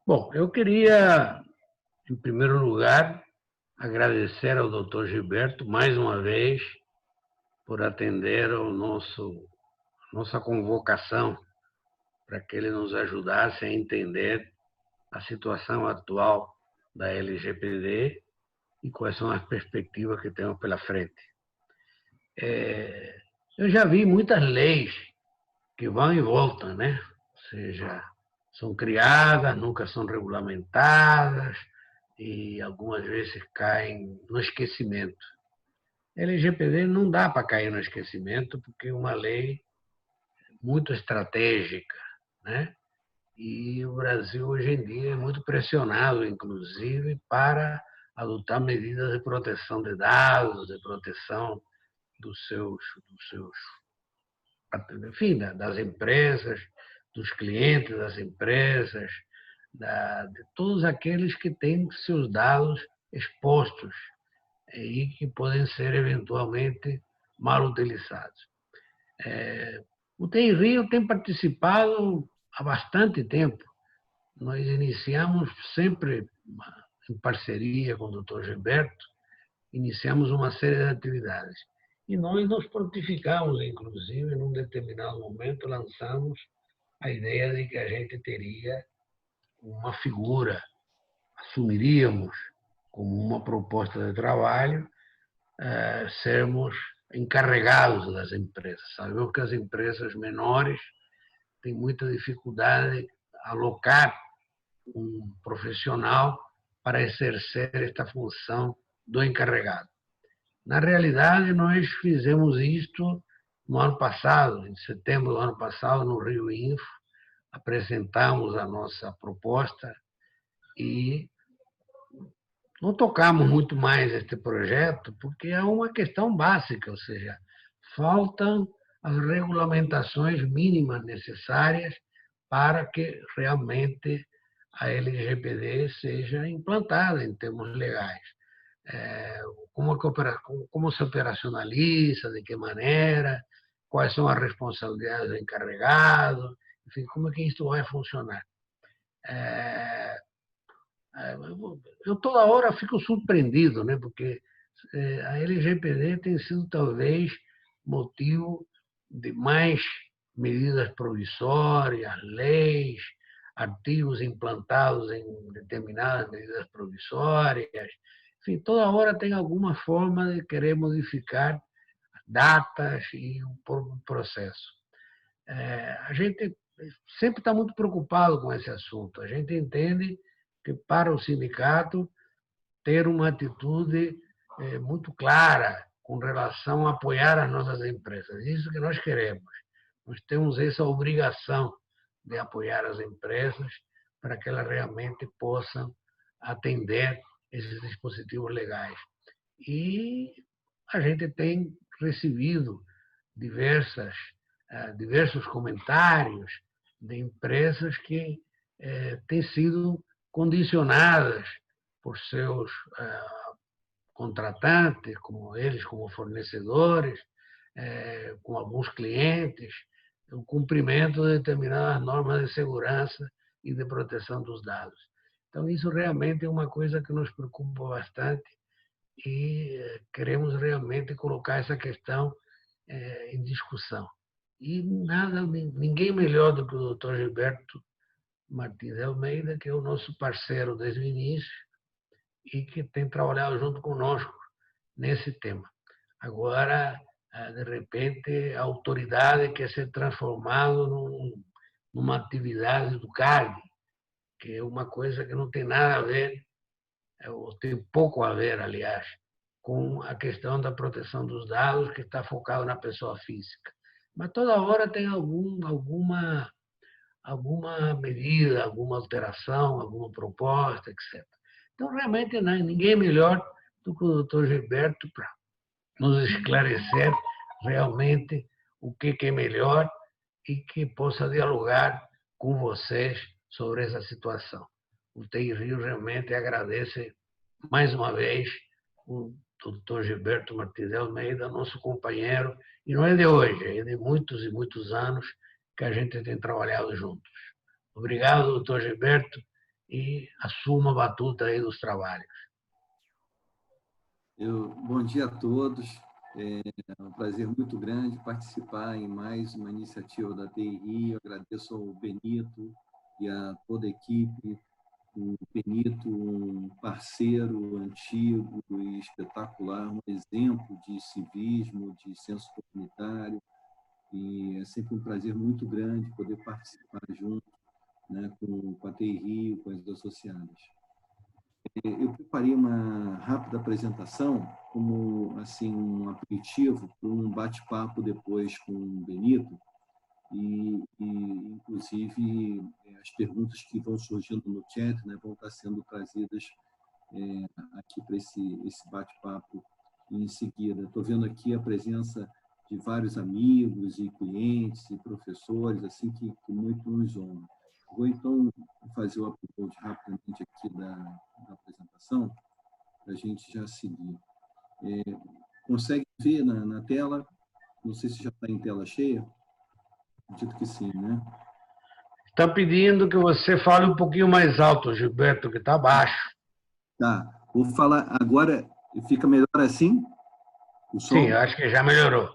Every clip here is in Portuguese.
Bom, eu queria, em primeiro lugar, agradecer ao Dr. Gilberto mais uma vez por atender ao nossa convocação para que ele nos ajudasse a entender a situação atual da LGPD e quais são as perspectivas que temos pela frente. Eu já vi muitas leis que vão e voltam, né? Ou seja, são criadas, nunca são regulamentadas e algumas vezes caem no esquecimento. A LGPD não dá para cair no esquecimento porque é uma lei muito estratégica, né? E o Brasil hoje em dia é muito pressionado, inclusive, para adotar medidas de proteção de dados, de proteção dos seus enfim, das empresas, dos clientes das empresas, de todos aqueles que têm seus dados expostos e que podem ser eventualmente mal utilizados. O TI Rio tem participado há bastante tempo. Nós iniciamos sempre, em parceria com o Dr. Gilberto, iniciamos uma série de atividades. E nós nos prontificamos, inclusive, num determinado momento, lançamos a ideia de que a gente teria uma figura, assumiríamos como uma proposta de trabalho, sermos encarregados das empresas. Sabemos que as empresas menores têm muita dificuldade de alocar um profissional para exercer esta função do encarregado. Na realidade, nós fizemos isto no ano passado, em setembro do ano passado, no Rio Info, apresentamos a nossa proposta e não tocamos muito mais este projeto porque é uma questão básica, ou seja, faltam as regulamentações mínimas necessárias para que realmente a LGPD seja implantada em termos legais. Como se operacionaliza, de que maneira, quais são as responsabilidades do encarregado, enfim, como é que isso vai funcionar. Eu toda hora fico surpreendido, né, porque a LGPD tem sido talvez motivo de mais medidas provisórias, leis, artigos implantados em determinadas medidas provisórias. Enfim, toda hora tem alguma forma de querer modificar datas e um processo. A gente sempre está muito preocupado com esse assunto. A gente entende que para o sindicato ter uma atitude muito clara com relação a apoiar as nossas empresas. Isso que nós queremos. Nós temos essa obrigação de apoiar as empresas para que elas realmente possam atender esses dispositivos legais. E a gente tem recebido diversos comentários de empresas que têm sido condicionadas por seus contratantes, como eles, como fornecedores, com alguns clientes, o cumprimento de determinadas normas de segurança e de proteção dos dados. Então, isso realmente é uma coisa que nos preocupa bastante e queremos realmente colocar essa questão em discussão. E nada, ninguém melhor do que o Dr. Gilberto Martins de Almeida, que é o nosso parceiro desde o início e que tem trabalhado junto conosco nesse tema. Agora, de repente, a autoridade quer ser transformada numa atividade do CARD, que é uma coisa que não tem nada a ver, ou tem pouco a ver, aliás, com a questão da proteção dos dados, que está focado na pessoa física. Mas toda hora tem alguma medida, alguma alteração, alguma proposta, etc. Então, realmente, ninguém melhor do que o doutor Gilberto para nos esclarecer realmente o que é melhor e que possa dialogar com vocês sobre essa situação. O TI Rio realmente agradece mais uma vez o doutor Gilberto Martins de Almeida, nosso companheiro, e não é de hoje, é de muitos e muitos anos que a gente tem trabalhado juntos. Obrigado, doutor Gilberto, e assuma a batuta aí dos trabalhos. Bom dia a todos. É um prazer muito grande participar em mais uma iniciativa da TI Rio. Agradeço ao Benito e a toda a equipe. O Benito, um parceiro antigo e espetacular, um exemplo de civismo, de senso comunitário. E é sempre um prazer muito grande poder participar junto, né, com a TI Rio, com as associadas. Eu preparei uma rápida apresentação como assim um aperitivo para um bate-papo depois com o Benito inclusive as perguntas que vão surgindo no chat, né, vão estar sendo trazidas aqui para esse bate-papo em seguida. Estou vendo aqui a presença de vários amigos e clientes e professores, assim que muito nos honra. Vou, então, fazer o upload rapidamente aqui da apresentação, para a gente já seguir. Consegue ver na tela? Não sei se já está em tela cheia. Acredito que sim, né? Está pedindo que você fale um pouquinho mais alto, Gilberto, que está baixo. Tá. Vou falar agora. Fica melhor assim? O som? Sim, eu acho que já melhorou.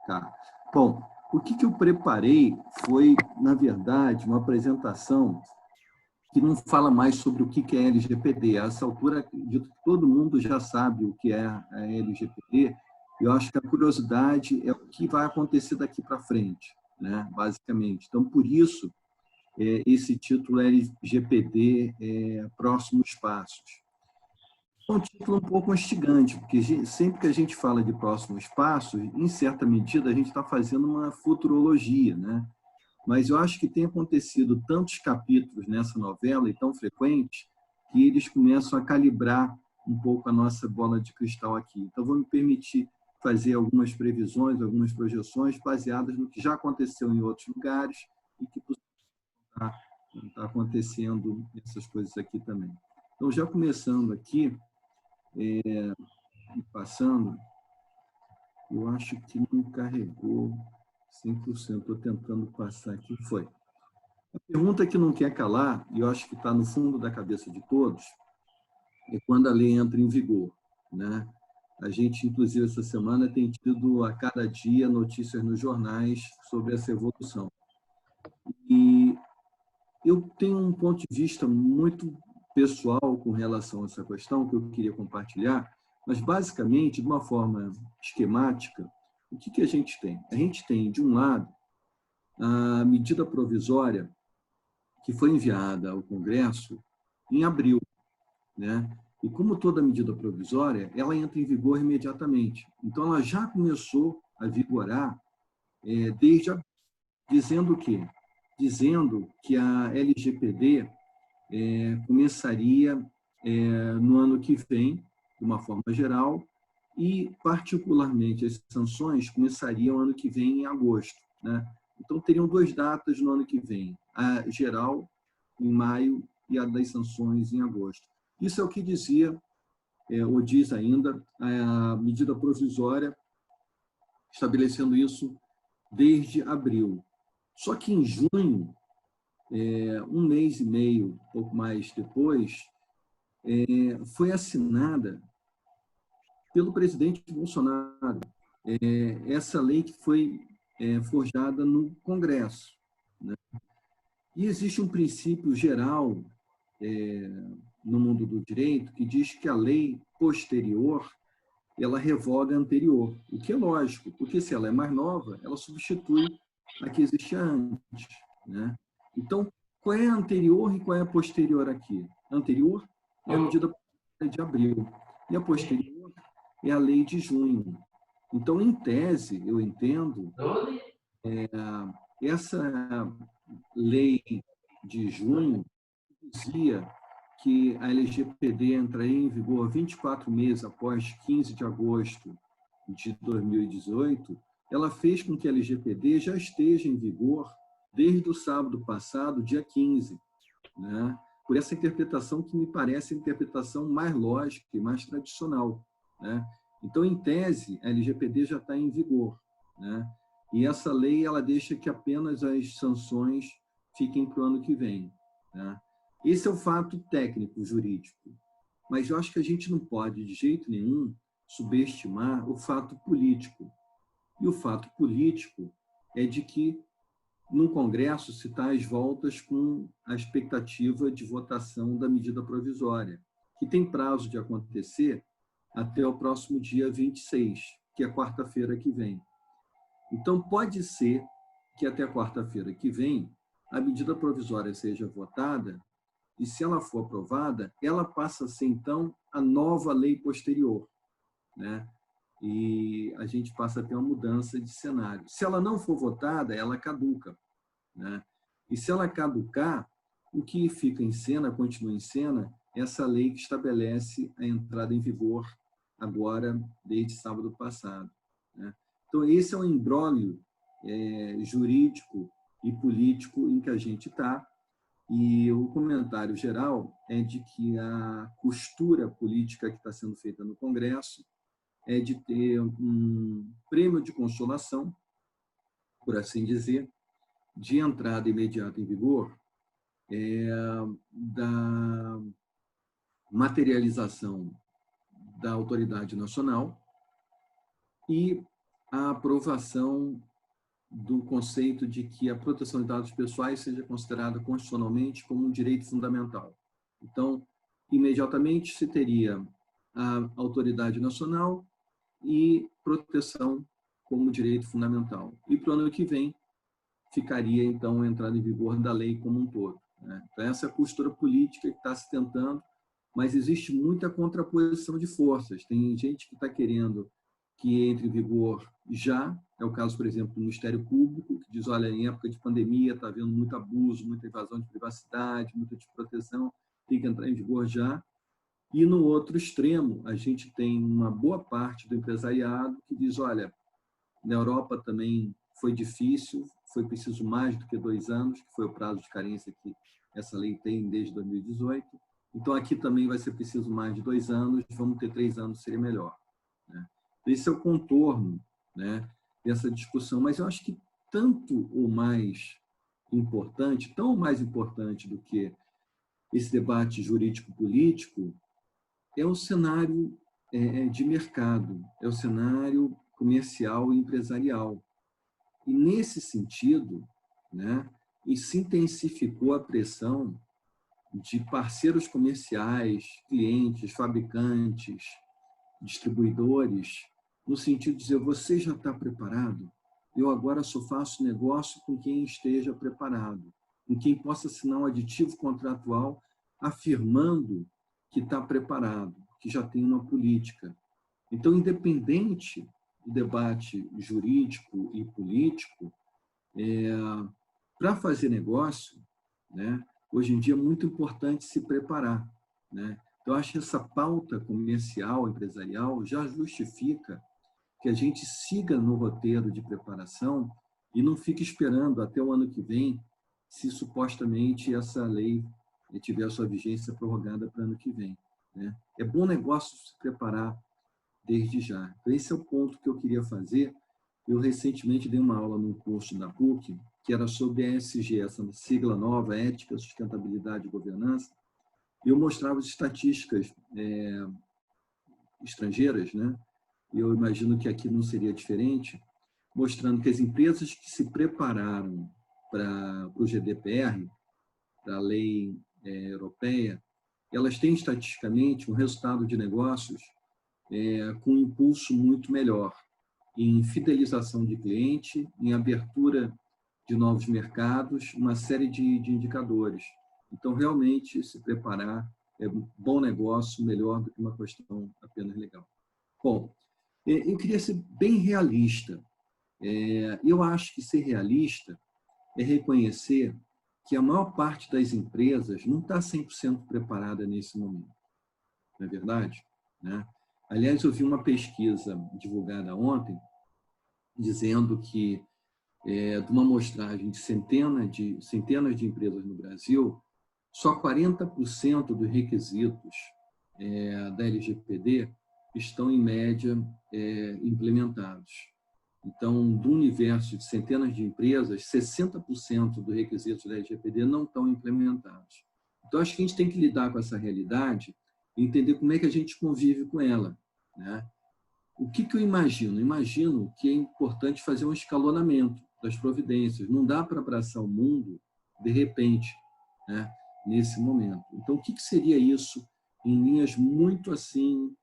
Tá. Bom, o que eu preparei foi, na verdade, uma apresentação que não fala mais sobre o que é LGPD. A essa altura, acredito que todo mundo já sabe o que é a LGPD, e eu acho que a curiosidade é o que vai acontecer daqui para frente, né? Basicamente. Então, por isso, esse título LGPD, Próximos Passos. É um título um pouco mastigante, porque sempre que a gente fala de próximos passos, em certa medida, a gente está fazendo uma futurologia, né? Mas eu acho que tem acontecido tantos capítulos nessa novela e tão frequentes que eles começam a calibrar um pouco a nossa bola de cristal aqui. Então, vou me permitir fazer algumas previsões, algumas projeções baseadas no que já aconteceu em outros lugares e que está acontecendo essas coisas aqui também. Então, já começando aqui, passando, eu acho que não carregou 100%. Estou tentando passar aqui. Foi. A pergunta que não quer calar, e eu acho que está no fundo da cabeça de todos, é quando a lei entra em vigor, né? A gente, inclusive, essa semana tem tido a cada dia notícias nos jornais sobre essa evolução. E eu tenho um ponto de vista muito pessoal com relação a essa questão que eu queria compartilhar, mas, basicamente, de uma forma esquemática, o que a gente tem? A gente tem, de um lado, a medida provisória que foi enviada ao Congresso em abril, né? E como toda medida provisória, ela entra em vigor imediatamente. Então, ela já começou a vigorar desde abril, dizendo o quê? Dizendo que a LGPD começaria no ano que vem, de uma forma geral, e, particularmente, as sanções começariam ano que vem, em agosto, né? Então, teriam duas datas no ano que vem, a geral, em maio, e a das sanções, em agosto. Isso é o que dizia, ou diz ainda, a medida provisória, estabelecendo isso desde abril. Só que em junho, um mês e meio, pouco mais depois, foi assinada pelo presidente Bolsonaro essa lei que foi forjada no Congresso, né? E existe um princípio geral no mundo do direito que diz que a lei posterior ela revoga a anterior, o que é lógico, porque se ela é mais nova, ela substitui a que existia antes, né? Então, qual é a anterior e qual é a posterior aqui? A anterior é a medida de abril, e a posterior é a lei de junho. Então, em tese, eu entendo, essa lei de junho dizia que a LGPD entraria em vigor 24 meses após 15 de agosto de 2018, ela fez com que a LGPD já esteja em vigor desde o sábado passado, dia 15, né? Por essa interpretação que me parece a interpretação mais lógica e mais tradicional, né? Então, em tese, a LGPD já está em vigor, né? E essa lei ela deixa que apenas as sanções fiquem para o ano que vem, né? Esse é o fato técnico, jurídico. Mas eu acho que a gente não pode, de jeito nenhum, subestimar o fato político. E o fato político é de que, no Congresso, se está às voltas com a expectativa de votação da medida provisória, que tem prazo de acontecer até o próximo dia 26, que é quarta-feira que vem. Então, pode ser que até quarta-feira que vem a medida provisória seja votada e, se ela for aprovada, ela passa a ser, então, a nova lei posterior, né? E a gente passa a ter uma mudança de cenário. Se ela não for votada, ela caduca, né? E se ela caducar, o que fica em cena, continua em cena, é essa lei que estabelece a entrada em vigor agora, desde sábado passado, né? Então, esse é o imbróglio jurídico e político em que a gente está, e o comentário geral é de que a costura política que está sendo feita no Congresso é de ter um prêmio de consolação, por assim dizer, de entrada imediata em vigor da materialização da autoridade nacional e a aprovação do conceito de que a proteção de dados pessoais seja considerada constitucionalmente como um direito fundamental. Então, imediatamente se teria a autoridade nacional e proteção como direito fundamental. E para o ano que vem, ficaria, então, a entrada em vigor da lei como um todo, né? Então, essa é a postura política que está se tentando, mas existe muita contraposição de forças. Tem gente que está querendo que entre em vigor já, é o caso, por exemplo, do Ministério Público, que diz, olha, em época de pandemia está havendo muito abuso, muita invasão de privacidade, muita desproteção, tem que entrar em vigor já. E no outro extremo, a gente tem uma boa parte do empresariado que diz, olha, na Europa também foi difícil, foi preciso mais do que 2 anos, que foi o prazo de carência que essa lei tem desde 2018. Então, aqui também vai ser preciso mais de 2 anos, vamos ter 3 anos, seria melhor, né? Esse é o contorno, né, dessa discussão. Mas eu acho que tanto ou mais importante, tão mais importante do que esse debate jurídico-político, é o cenário de mercado, é o cenário comercial e empresarial. E, nesse sentido, né, e se intensificou a pressão de parceiros comerciais, clientes, fabricantes, distribuidores, no sentido de dizer, você já está preparado? Eu agora só faço negócio com quem esteja preparado, com quem possa assinar um aditivo contratual afirmando que está preparado, que já tem uma política. Então, independente do debate jurídico e político, para fazer negócio, né, hoje em dia é muito importante se preparar, né? Então, eu acho que essa pauta comercial, empresarial, já justifica que a gente siga no roteiro de preparação e não fique esperando até o ano que vem, se supostamente essa lei tiver a sua vigência prorrogada para o ano que vem, né? É bom negócio se preparar desde já. Então, esse é o ponto que eu queria fazer. Eu recentemente dei uma aula num curso da PUC, que era sobre ESG, essa sigla nova, Ética, Sustentabilidade e Governança, e eu mostrava as estatísticas estrangeiras, né? E eu imagino que aqui não seria diferente, mostrando que as empresas que se prepararam para o GDPR, para a lei europeia, elas têm estatisticamente um resultado de negócios com um impulso muito melhor em fidelização de cliente, em abertura de novos mercados, uma série de indicadores. Então, realmente, se preparar é um bom negócio, melhor do que uma questão apenas legal. Bom, eu queria ser bem realista. Eu acho que ser realista é reconhecer que a maior parte das empresas não está 100% preparada nesse momento. Não é verdade? Né? Aliás, eu vi uma pesquisa divulgada ontem dizendo que, de uma amostragem de centenas de empresas no Brasil, só 40% dos requisitos da LGPD estão, em média, implementados. Então, do universo de centenas de empresas, 60% dos requisitos da LGPD não estão implementados. Então, acho que a gente tem que lidar com essa realidade e entender como é que a gente convive com ela, né? O que eu imagino? Imagino que é importante fazer um escalonamento das providências. Não dá para abraçar o mundo de repente, né, nesse momento. Então, o que seria isso em linhas muito assim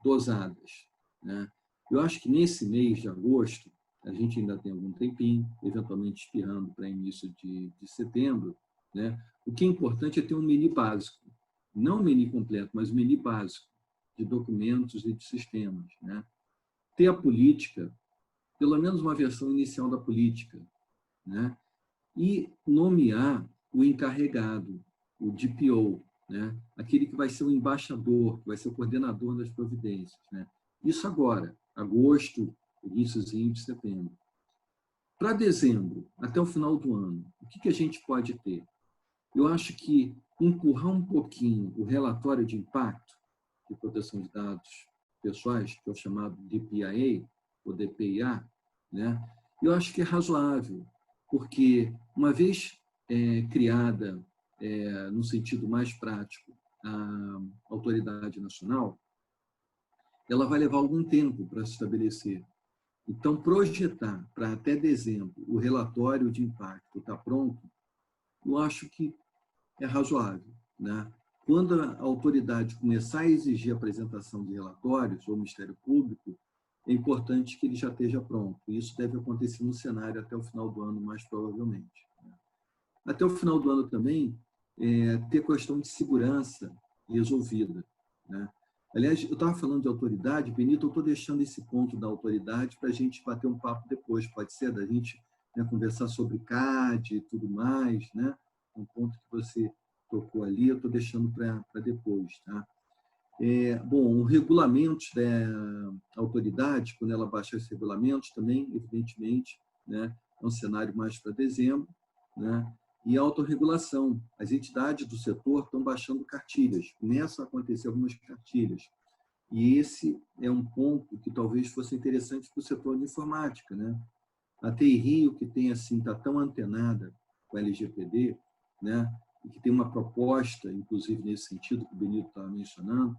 dosadas, né? Eu acho que nesse mês de agosto, a gente ainda tem algum tempinho, eventualmente espirrando para início de setembro, né? O que é importante é ter um menu básico, não um menu completo, mas um menu básico de documentos e de sistemas, né? Ter a política, pelo menos uma versão inicial da política, né? E nomear o encarregado, o DPO, né? Aquele que vai ser o embaixador, que vai ser o coordenador das providências, né? Isso agora, agosto, iníciozinho de setembro. Para dezembro, até o final do ano, o que a gente pode ter? Eu acho que empurrar um pouquinho o relatório de impacto de proteção de dados pessoais, que é o chamado DPIA, ou DPIA, né? Eu acho que é razoável, porque uma vez criada, no sentido mais prático, a autoridade nacional, ela vai levar algum tempo para se estabelecer. Então, projetar para até dezembro o relatório de impacto estar pronto, eu acho que é razoável, né? Quando a autoridade começar a exigir a apresentação de relatórios, ou o Ministério Público, é importante que ele já esteja pronto. Isso deve acontecer no cenário até o final do ano, mais provavelmente. Até o final do ano também, ter questão de segurança resolvida, né? Aliás, eu estava falando de autoridade, Benito, eu estou deixando esse ponto da autoridade para a gente bater um papo depois, pode ser? Da gente, né, conversar sobre CAD e tudo mais, né? Um ponto que você tocou ali, eu estou deixando para depois, tá? Bom, os regulamentos da autoridade, quando ela baixar esses regulamentos também, evidentemente, né, é um cenário mais para dezembro, né? E a autorregulação. As entidades do setor estão baixando cartilhas, começam a acontecer algumas cartilhas. E esse é um ponto que talvez fosse interessante para o setor de informática, né? A TI Rio, que tem assim, está tão antenada com a LGPD, né? E que tem uma proposta, inclusive nesse sentido que o Benito estava mencionando,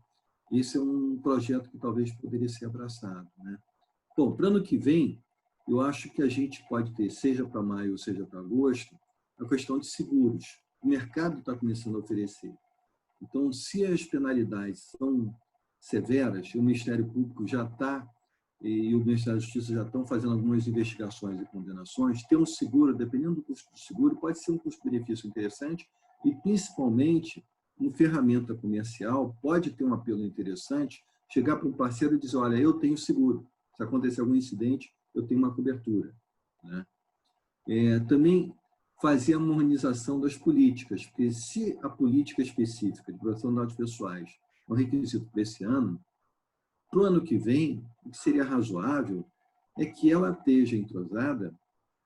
esse é um projeto que talvez poderia ser abraçado, né? Bom, para o ano que vem, eu acho que a gente pode ter, seja para maio ou seja para agosto, a questão de seguros. O mercado está começando a oferecer. Então, se as penalidades são severas, o Ministério Público já está, e o Ministério da Justiça já estão fazendo algumas investigações e condenações, ter um seguro, dependendo do custo do seguro, pode ser um custo-benefício interessante e, principalmente, uma ferramenta comercial pode ter um apelo interessante, chegar para um parceiro e dizer, olha, eu tenho seguro, se acontecer algum incidente, eu tenho uma cobertura, né? Também fazer a harmonização das políticas, porque se a política específica de proteção de dados pessoais é um requisito para esse ano, para o ano que vem, o que seria razoável é que ela esteja entrosada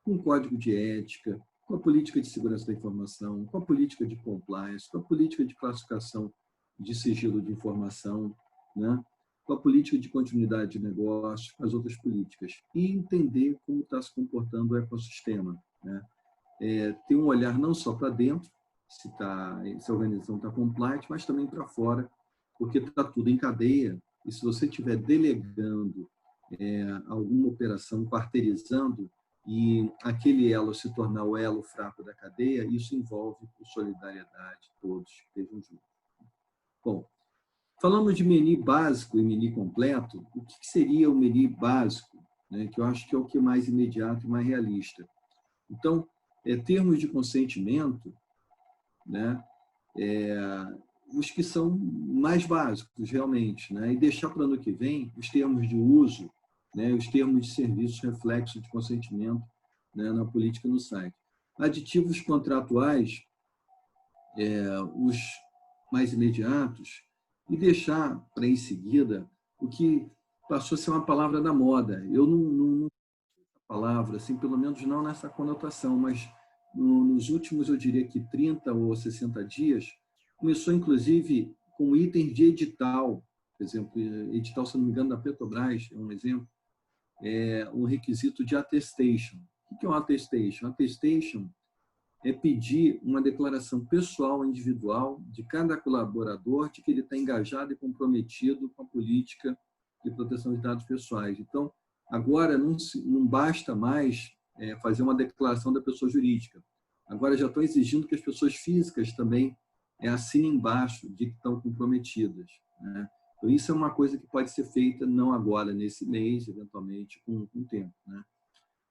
com o código de ética, com a política de segurança da informação, com a política de compliance, com a política de classificação de sigilo de informação, né? Com a política de continuidade de negócio, com as outras políticas, e entender como está se comportando o ecossistema, né? Ter um olhar não só para dentro, se a organização está compliant, mas também para fora, porque está tudo em cadeia, e se você estiver delegando alguma operação, quarteirizando, e aquele elo se tornar o elo fraco da cadeia, isso envolve solidariedade, todos que estejam juntos. Bom, falamos de menu básico e menu completo. O que seria o menu básico, né, que eu acho que é o que é mais imediato e mais realista? Então, termos de consentimento, né, os que são mais básicos, realmente, né, e deixar para o ano que vem os termos de uso, né, os termos de serviços reflexo de consentimento, né, na política no site. Aditivos contratuais, os mais imediatos, e deixar para em seguida o que passou a ser uma palavra da moda. Eu não palavra, assim, pelo menos não nessa conotação, mas nos últimos, eu diria que 30 ou 60 dias, começou, inclusive, com itens de edital, por exemplo, edital, se não me engano, da Petrobras, é um exemplo, um requisito de attestation. O que é um attestation? Attestation é pedir uma declaração pessoal, individual, de cada colaborador, de que ele está engajado e comprometido com a política de proteção de dados pessoais. Então, agora não basta mais fazer uma declaração da pessoa jurídica. Agora já estão exigindo que as pessoas físicas também assinem embaixo de que estão comprometidas, né? Então, isso é uma coisa que pode ser feita não agora, nesse mês, eventualmente, com o tempo, né?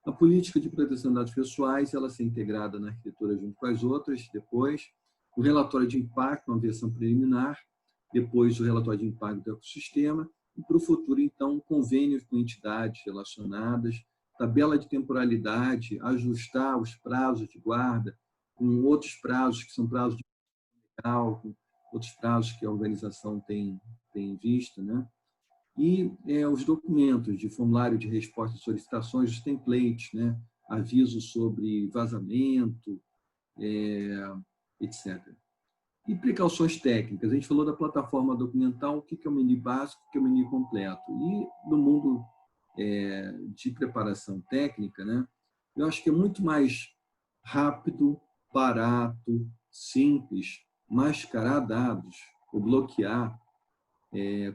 A política de proteção de dados pessoais, ela ser integrada na arquitetura junto com as outras, depois o relatório de impacto, uma versão preliminar, depois o relatório de impacto do ecossistema, e para o futuro, então, convênios com entidades relacionadas, tabela de temporalidade, ajustar os prazos de guarda com outros prazos, que são prazos de legal, com outros prazos que a organização tem visto, né? E os documentos de formulário de resposta às solicitações, os templates, né? Aviso sobre vazamento, etc. E precauções técnicas. A gente falou da plataforma documental, o que é o menu básico, o que é o menu completo. E no mundo de preparação técnica, né? Eu acho que é muito mais rápido, barato, simples, mascarar dados, ou bloquear,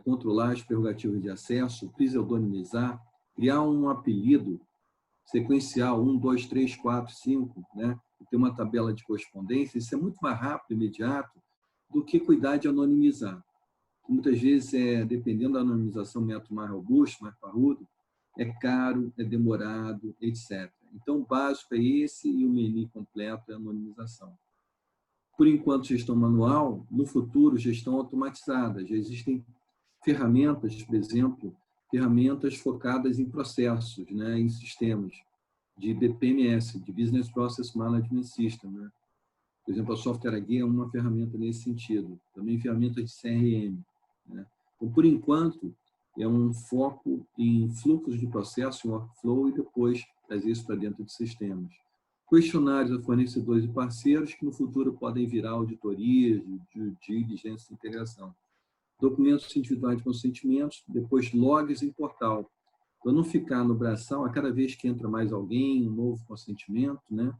controlar as prerrogativas de acesso, pseudonimizar, criar um apelido sequencial, 1, 2, 3, 4, 5, né? E ter uma tabela de correspondência. Isso é muito mais rápido, imediato, do que cuidar de anonimizar. Muitas vezes, dependendo da anonimização, um método mais robusto, mais parrudo, é caro, é demorado, etc. Então, o básico é esse e o menu completo é a anonimização. Por enquanto, gestão manual, no futuro, gestão automatizada. Já existem ferramentas, por exemplo, ferramentas focadas em processos, né, em sistemas de BPMS, de Business Process Management System, né? Por exemplo, a Software AG é uma ferramenta nesse sentido. Também ferramentas de CRM, né? Então, por enquanto, é um foco em fluxos de processo, em workflow, e depois trazer isso para dentro de sistemas. Questionários a fornecedores e parceiros, que no futuro podem virar auditorias, de diligência de integração. Documentos individuais de consentimentos, depois logs em portal. Para não ficar no braçal, a cada vez que entra mais alguém, um novo consentimento, né?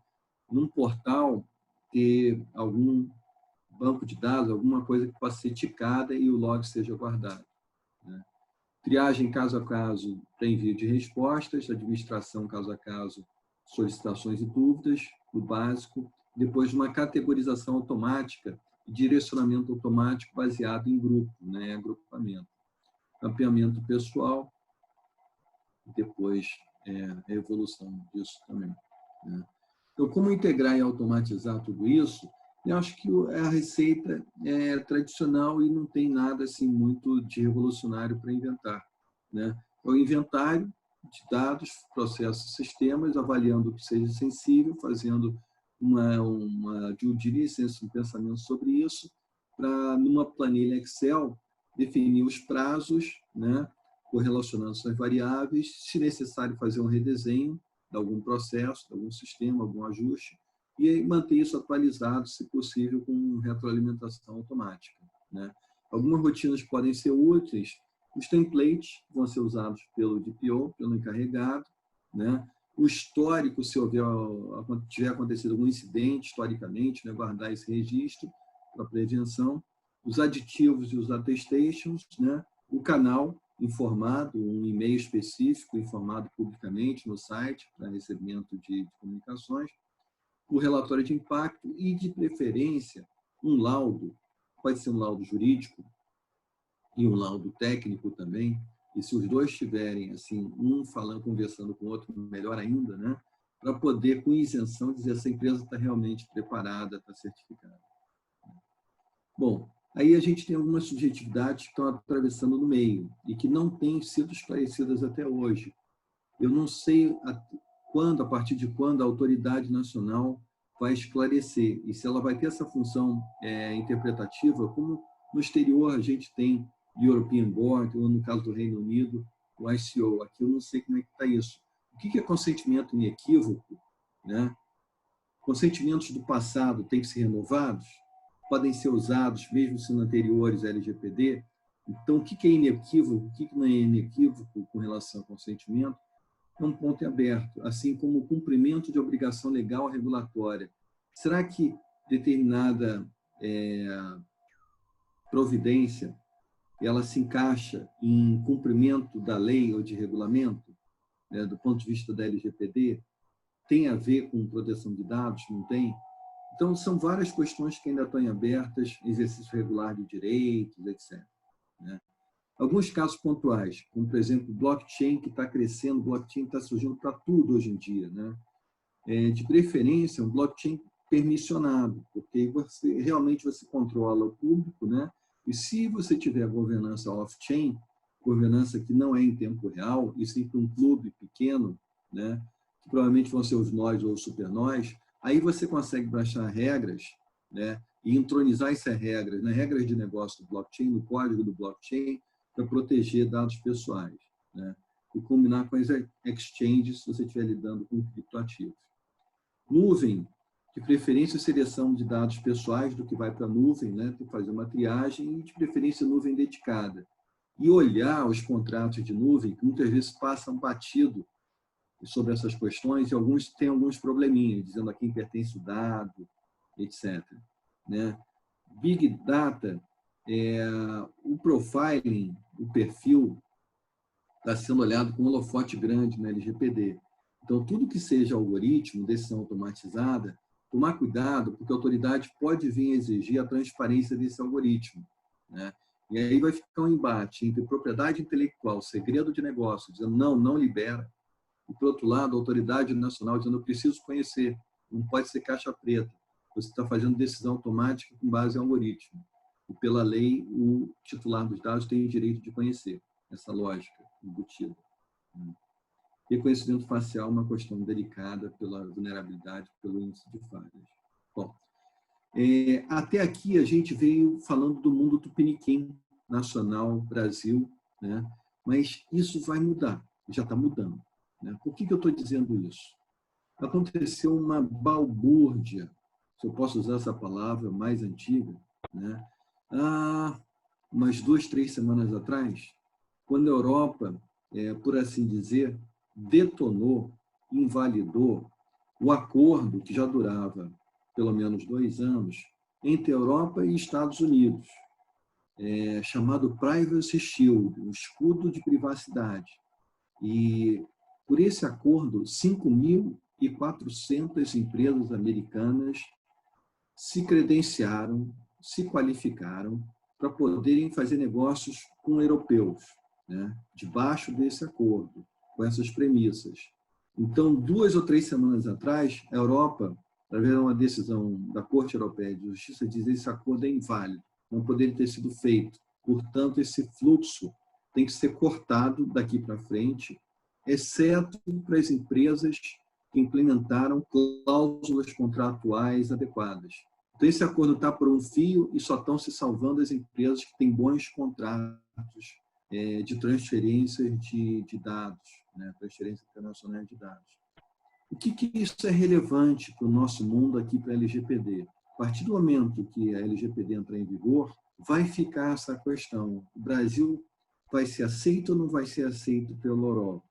Num portal, ter algum banco de dados, alguma coisa que possa ser ticada e o log seja guardado, né? Triagem caso a caso para envio de respostas, administração caso a caso, solicitações e dúvidas, o básico, depois uma categorização automática e direcionamento automático baseado em grupo, né, agrupamento. Mapeamento pessoal, depois a evolução disso também, né? Então, como integrar e automatizar tudo isso? Eu acho que a receita é tradicional e não tem nada assim muito de revolucionário para inventar, né? É o inventário de dados, processos, sistemas, avaliando o que seja sensível, fazendo uma due diligence, um pensamento sobre isso, para, numa planilha Excel, definir os prazos, né, correlacionando suas variáveis, se necessário fazer um redesenho de algum processo, de algum sistema, algum ajuste, e manter isso atualizado, se possível, com retroalimentação automática, né? Algumas rotinas podem ser úteis. Os templates vão ser usados pelo DPO, pelo encarregado, né? O histórico, se tiver acontecido algum incidente, historicamente, né, guardar esse registro para prevenção. Os aditivos e os attestations, né? O canal informado, um e-mail específico informado publicamente no site para recebimento de comunicações. O relatório de impacto e, de preferência, um laudo. Pode ser um laudo jurídico e um laudo técnico também. E se os dois estiverem, assim, um falando, conversando com o outro, melhor ainda, né? Para poder, com isenção, dizer se essa empresa está realmente preparada, está certificada. Bom, aí a gente tem algumas subjetividades que estão atravessando no meio e que não têm sido esclarecidas até hoje. Eu não sei a partir de quando a autoridade nacional vai esclarecer e se ela vai ter essa função interpretativa, como no exterior a gente tem o European Board, ou no caso do Reino Unido, o ICO. Aqui eu não sei como é que está isso. O que é consentimento inequívoco, né? Consentimentos do passado têm que ser renovados? Podem ser usados, mesmo sendo anteriores à LGPD? Então, o que é inequívoco, o que não é inequívoco com relação ao consentimento? É um ponto em aberto, assim como o cumprimento de obrigação legal regulatória. Será que determinada providência ela se encaixa em cumprimento da lei ou de regulamento, né, do ponto de vista da LGPD? Tem a ver com proteção de dados? Não tem? Então, são várias questões que ainda estão em abertas, exercício regular de direitos, etc. Né? Alguns casos pontuais, como, por exemplo, blockchain que está crescendo, blockchain está surgindo para tudo hoje em dia. Né? De preferência, um blockchain permissionado, porque realmente você controla o público, né? E se você tiver governança off-chain, governança que não é em tempo real, e sim para um clube pequeno, né? Que provavelmente vão ser os nós ou os supernós, aí você consegue baixar regras, né? E entronizar essas regras, né? Regras de negócio do blockchain, no código do blockchain, para proteger dados pessoais, né? E combinar com as exchanges se você estiver lidando com criptoativos. Nuvem, de preferência seleção de dados pessoais do que vai para a nuvem, né? Tem que fazer uma triagem e de preferência nuvem dedicada. E olhar os contratos de nuvem, que muitas vezes passam batido sobre essas questões, e alguns têm alguns probleminhas, dizendo a quem pertence o dado, etc. Né? Big Data, o profiling, o perfil, está sendo olhado com um holofote grande na LGPD. Então, tudo que seja algoritmo, decisão automatizada, tomar cuidado, porque a autoridade pode vir exigir a transparência desse algoritmo. Né? E aí vai ficar um embate entre propriedade intelectual, segredo de negócio, dizendo não libera, e, por outro lado, a autoridade nacional dizendo eu preciso conhecer, não pode ser caixa preta. Você está fazendo decisão automática com base em algoritmo. E, pela lei, o titular dos dados tem o direito de conhecer essa lógica embutida. Reconhecimento facial é uma questão delicada pela vulnerabilidade, pelo índice de falhas. Bom, até aqui a gente veio falando do mundo tupiniquim, nacional, Brasil, né? Mas isso vai mudar, já está mudando. Né? Por que eu estou dizendo isso? Aconteceu uma balbúrdia, se eu posso usar essa palavra mais antiga, né? Há umas 2, 3 semanas atrás, quando a Europa, por assim dizer, detonou, invalidou o acordo que já durava pelo menos 2 anos entre a Europa e Estados Unidos, chamado Privacy Shield, o escudo de privacidade. E por esse acordo, 5.400 empresas americanas se credenciaram, se qualificaram para poderem fazer negócios com europeus, né? Debaixo desse acordo, com essas premissas. Então, 2 ou 3 semanas atrás, a Europa, através de uma decisão da Corte Europeia de Justiça, diz que esse acordo é inválido, não poderia ter sido feito. Portanto, esse fluxo tem que ser cortado daqui para frente, exceto para as empresas que implementaram cláusulas contratuais adequadas. Então, esse acordo está por um fio e só estão se salvando as empresas que têm bons contratos de transferência de dados, né? Transferência internacional de dados. O que isso é relevante para o nosso mundo aqui para a LGPD? A partir do momento que a LGPD entrar em vigor, vai ficar essa questão. O Brasil vai ser aceito ou não vai ser aceito pela Europa?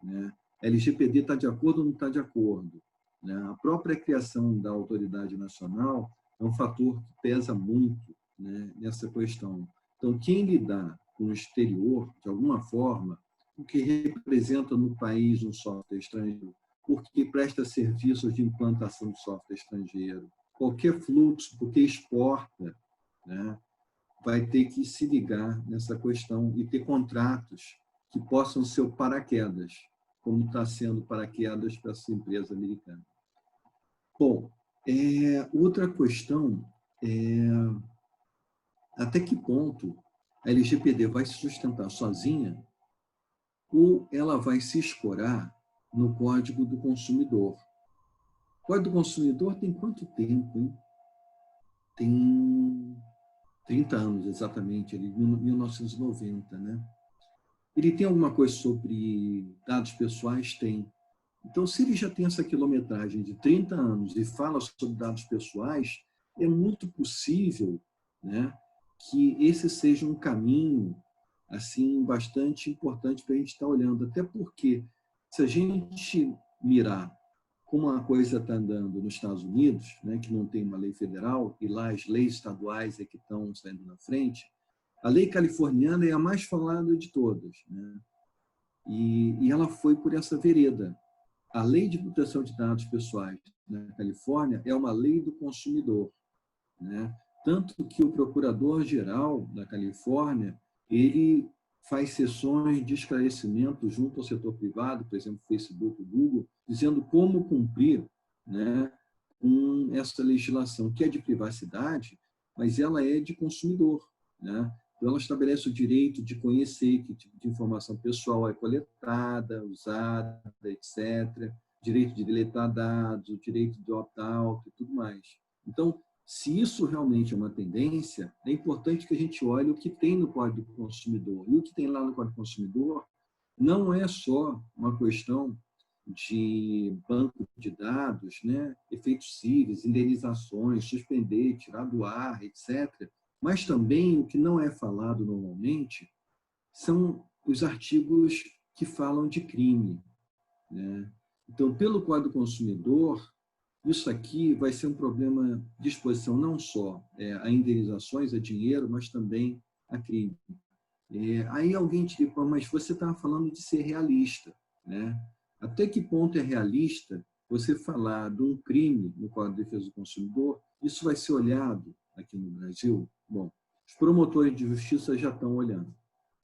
Né? A LGPD está de acordo ou não está de acordo? Né? A própria criação da autoridade nacional é um fator que pesa muito, né, nessa questão. Então, quem lidar com o exterior, de alguma forma, o que representa no país um software estrangeiro, porque presta serviços de implantação de software estrangeiro, qualquer fluxo, porque exporta, né, vai ter que se ligar nessa questão e ter contratos que possam ser o paraquedas, como está sendo paraquedas para essa empresa americana. Bom, outra questão é até que ponto a LGPD vai se sustentar sozinha ou ela vai se escorar no Código do Consumidor. O Código do Consumidor tem quanto tempo, hein? Tem 30 anos, exatamente, ele, 1990, né? Ele tem alguma coisa sobre dados pessoais? Tem. Então, se ele já tem essa quilometragem de 30 anos e fala sobre dados pessoais, é muito possível, né, que esse seja um caminho assim, bastante importante para a gente estar olhando. Até porque, se a gente mirar como a coisa está andando nos Estados Unidos, né, que não tem uma lei federal, e lá as leis estaduais é que estão saindo na frente, a lei californiana é a mais falada de todas, né? E ela foi por essa vereda. A Lei de Proteção de Dados Pessoais na Califórnia é uma lei do consumidor, né? Tanto que o procurador-geral da Califórnia, ele faz sessões de esclarecimento junto ao setor privado, por exemplo, Facebook, Google, dizendo como cumprir, né, com essa legislação, que é de privacidade, mas ela é de consumidor, né? Então, ela estabelece o direito de conhecer que tipo de informação pessoal é coletada, usada, etc., direito de deletar dados, o direito de opt-out e tudo mais. Então, se isso realmente é uma tendência, é importante que a gente olhe o que tem no Código do Consumidor. E o que tem lá no Código do Consumidor não é só uma questão de banco de dados, né? Efeitos cíveis, indenizações, suspender, tirar do ar, etc. Mas também o que não é falado normalmente são os artigos que falam de crime, né? Então, pelo Código do Consumidor, isso aqui vai ser um problema de exposição não só a indenizações, a dinheiro, mas também a crime. Aí alguém te diz, mas você estava falando de ser realista, né? Até que ponto é realista você falar de um crime no Código de Defesa do Consumidor? Isso vai ser olhado aqui no Brasil? Bom, os promotores de justiça já estão olhando.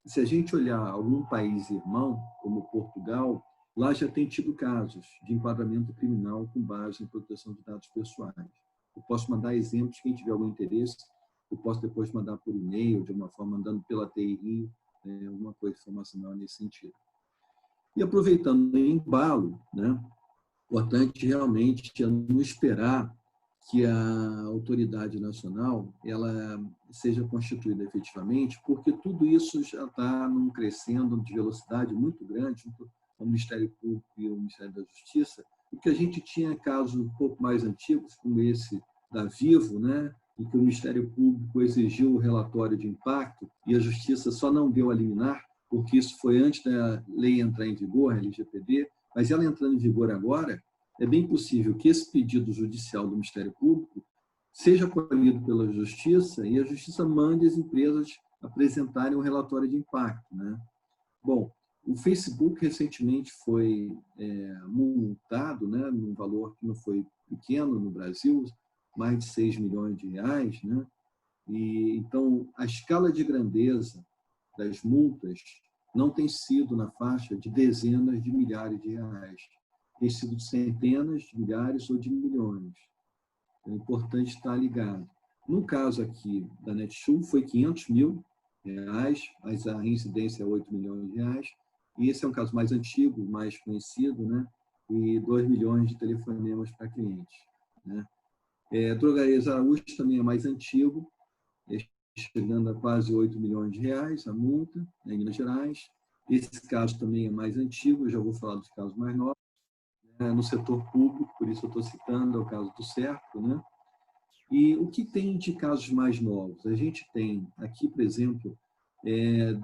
Se a gente olhar algum país irmão, como Portugal, lá já tem tido casos de enquadramento criminal com base em proteção de dados pessoais. Eu posso mandar exemplos, quem tiver algum interesse, eu posso depois mandar por e-mail, de uma forma, mandando pela TI Rio, alguma coisa informacional nesse sentido. E aproveitando o embalo, né, importante realmente é não esperar que a autoridade nacional ela seja constituída efetivamente, porque tudo isso já está crescendo de velocidade muito grande, junto ao Ministério Público e o Ministério da Justiça, porque a gente tinha casos um pouco mais antigos, como esse da Vivo, né, em que o Ministério Público exigiu o relatório de impacto e a Justiça só não deu a liminar, porque isso foi antes da lei entrar em vigor, a LGPD, mas ela entrando em vigor agora, é bem possível que esse pedido judicial do Ministério Público seja acolhido pela Justiça e a Justiça mande as empresas apresentarem um relatório de impacto, né? Bom, o Facebook recentemente foi multado, né, num valor que não foi pequeno no Brasil, mais de 6 milhões de reais, né? E, então, a escala de grandeza das multas não tem sido na faixa de dezenas de milhares de reais. Tem sido de centenas de milhares ou de milhões. É importante estar ligado. No caso aqui da Netshoes, foi 500 mil reais, mas a reincidência é 8 milhões de reais. E esse é um caso mais antigo, mais conhecido, né? E 2 milhões de telefonemas para clientes, né? Drogarias Araújo também é mais antigo, chegando a quase 8 milhões de reais a multa, né, em Minas Gerais. Esse caso também é mais antigo, eu já vou falar dos casos mais novos, né, no setor público, por isso eu estou citando, é o caso do Serco, né? E o que tem de casos mais novos? A gente tem aqui, por exemplo,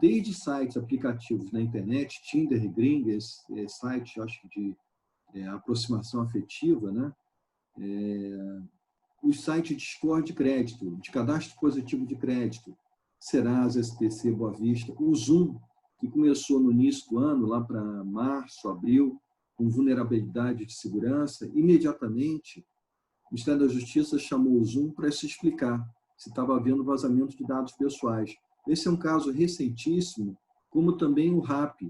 desde sites, aplicativos na internet, Tinder, Grindr, site, acho que de aproximação afetiva, né? Os sites de score de crédito, de cadastro positivo de crédito, Serasa, SPC, Boa Vista, o Zoom, que começou no início do ano, lá para março, abril, com vulnerabilidade de segurança, imediatamente o Ministério da Justiça chamou o Zoom para se explicar se estava havendo vazamento de dados pessoais. Esse é um caso recentíssimo, como também o RAP,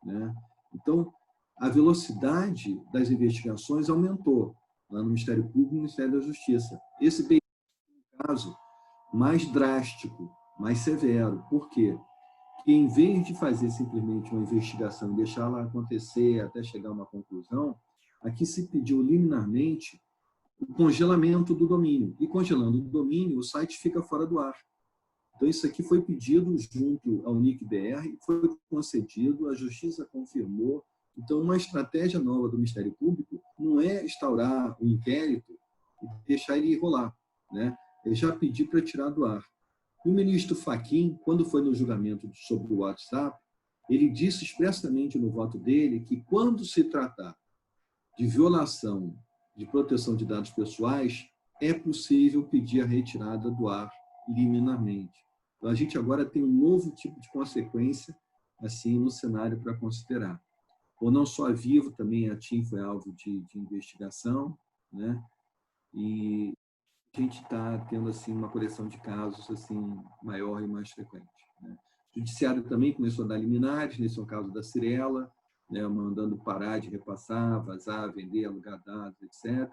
né? Então, a velocidade das investigações aumentou lá no Ministério Público e no Ministério da Justiça. Esse é um caso mais drástico, mais severo. Por quê? Porque, em vez de fazer simplesmente uma investigação e deixar ela acontecer até chegar a uma conclusão, aqui se pediu liminarmente o congelamento do domínio. E congelando o domínio, o site fica fora do ar. Então, isso aqui foi pedido junto ao NIC-BR, foi concedido, a Justiça confirmou. Então, uma estratégia nova do Ministério Público não é instaurar um inquérito e deixar ele rolar, né? Ele já pediu para tirar do ar. O ministro Fachin, quando foi no julgamento sobre o WhatsApp, ele disse expressamente no voto dele que, quando se tratar de violação de proteção de dados pessoais, é possível pedir a retirada do ar liminarmente. Então, a gente agora tem um novo tipo de consequência assim no cenário para considerar. Ou não só a Vivo, também a TIM foi alvo de investigação, né? E a gente está tendo assim uma coleção de casos assim maior e mais frequente, né? O judiciário também começou a dar liminares, nesse é o caso da Cirela, né, mandando parar de repassar, vazar, vender, alugar dados, etc.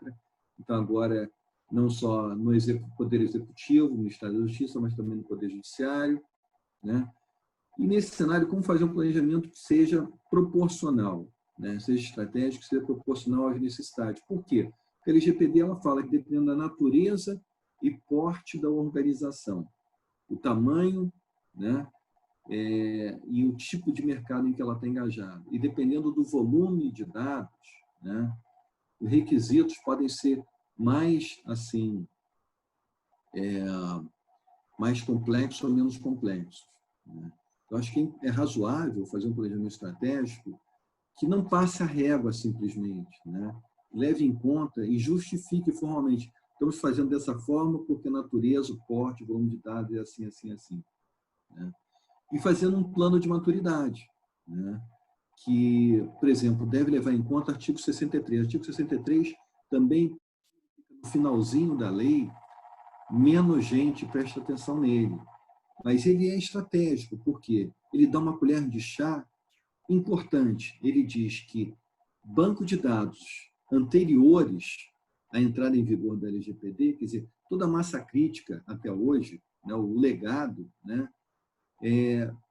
Então, agora, não só no Poder Executivo, no Ministério da Justiça, mas também no Poder Judiciário, né? E, nesse cenário, como fazer um planejamento que seja proporcional, né? Seja estratégico, seja proporcional às necessidades. Por quê? Porque a LGPD ela fala que, dependendo da natureza e porte da organização, o tamanho, né? E o tipo de mercado em que ela está engajada. E dependendo do volume de dados, né, os requisitos podem ser mais, assim, mais complexos ou menos complexos, né? Eu acho que é razoável fazer um planejamento estratégico que não passe a régua simplesmente, né? Leve em conta e justifique formalmente. Estamos fazendo dessa forma porque a natureza, o porte, o volume de dados é assim, assim, assim, né? E fazendo um plano de maturidade, né? Que, por exemplo, deve levar em conta o artigo 63. O artigo 63 também, no finalzinho da lei, menos gente presta atenção nele. Mas ele é estratégico, porque ele dá uma colher de chá importante. Ele diz que banco de dados anteriores à entrada em vigor da LGPD, quer dizer, toda a massa crítica até hoje, né, o legado, né,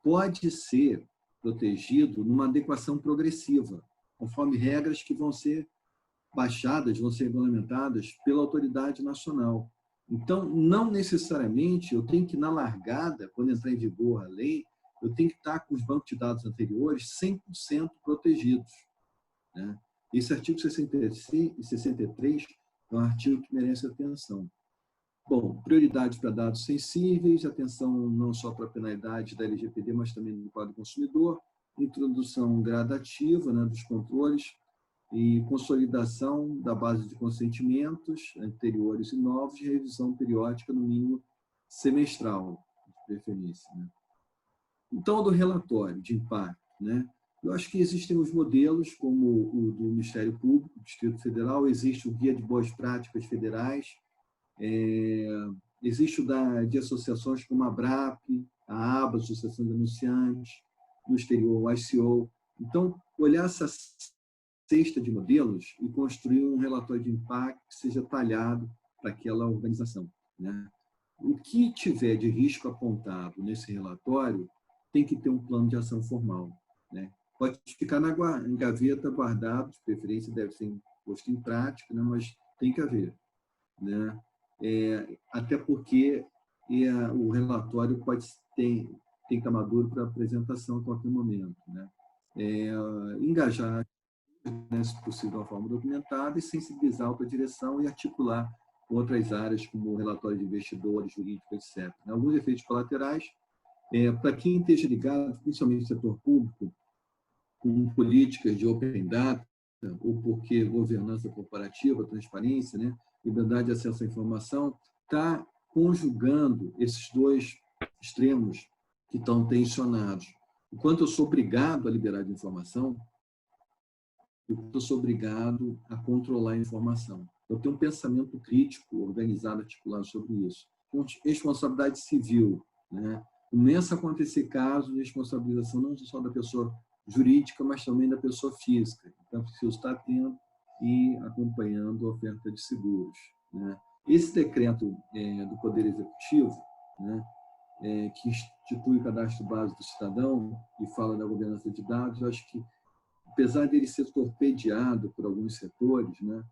pode ser protegido numa adequação progressiva, conforme regras que vão ser baixadas, vão ser regulamentadas pela autoridade nacional. Então, não necessariamente eu tenho que, na largada, quando entrar em vigor a lei, eu tenho que estar com os bancos de dados anteriores 100% protegidos, né? Esse artigo 63 é um artigo que merece atenção. Bom, prioridade para dados sensíveis, atenção não só para a penalidade da LGPD, mas também do Código do Consumidor, introdução gradativa, né, dos controles e consolidação da base de consentimentos anteriores e novos, de revisão periódica, no mínimo semestral, de preferência, né? Então, do relatório de impacto, né, eu acho que existem os modelos, como o do Ministério Público, do Distrito Federal, existe o Guia de Boas Práticas Federais, existe o de associações como a ABRAP, a ABA, Associação de Anunciantes, no exterior, o ICO. Então, olhar essa cesta de modelos e construir um relatório de impacto que seja talhado para aquela organização, né? O que tiver de risco apontado nesse relatório tem que ter um plano de ação formal, né? Pode ficar na gaveta guardado, de preferência deve ser posto em prática, né? Mas tem que haver, né? Até porque o relatório tem que estar maduro para apresentação a qualquer momento, né? Engajar, né, se possível, de uma forma documentada, e sensibilizar a outra direção e articular outras áreas, como o relatório de investidores, jurídico, etc. Alguns efeitos colaterais, para quem esteja ligado, principalmente no setor público, com políticas de open data, ou porque governança corporativa, transparência, né, liberdade de acesso à informação, está conjugando esses dois extremos que estão tensionados. Enquanto eu sou obrigado a liberar de informação, eu sou obrigado a controlar a informação. Eu tenho um pensamento crítico, organizado, articulado sobre isso. Então, responsabilidade civil, né? Começa a acontecer casos de responsabilização não só da pessoa jurídica, mas também da pessoa física. Então, preciso estar atento e acompanhando a oferta de seguros, né? Esse decreto do Poder Executivo, né, que institui o cadastro base do cidadão e fala da governança de dados, eu acho que, apesar dele ser torpedeado por alguns setores, né,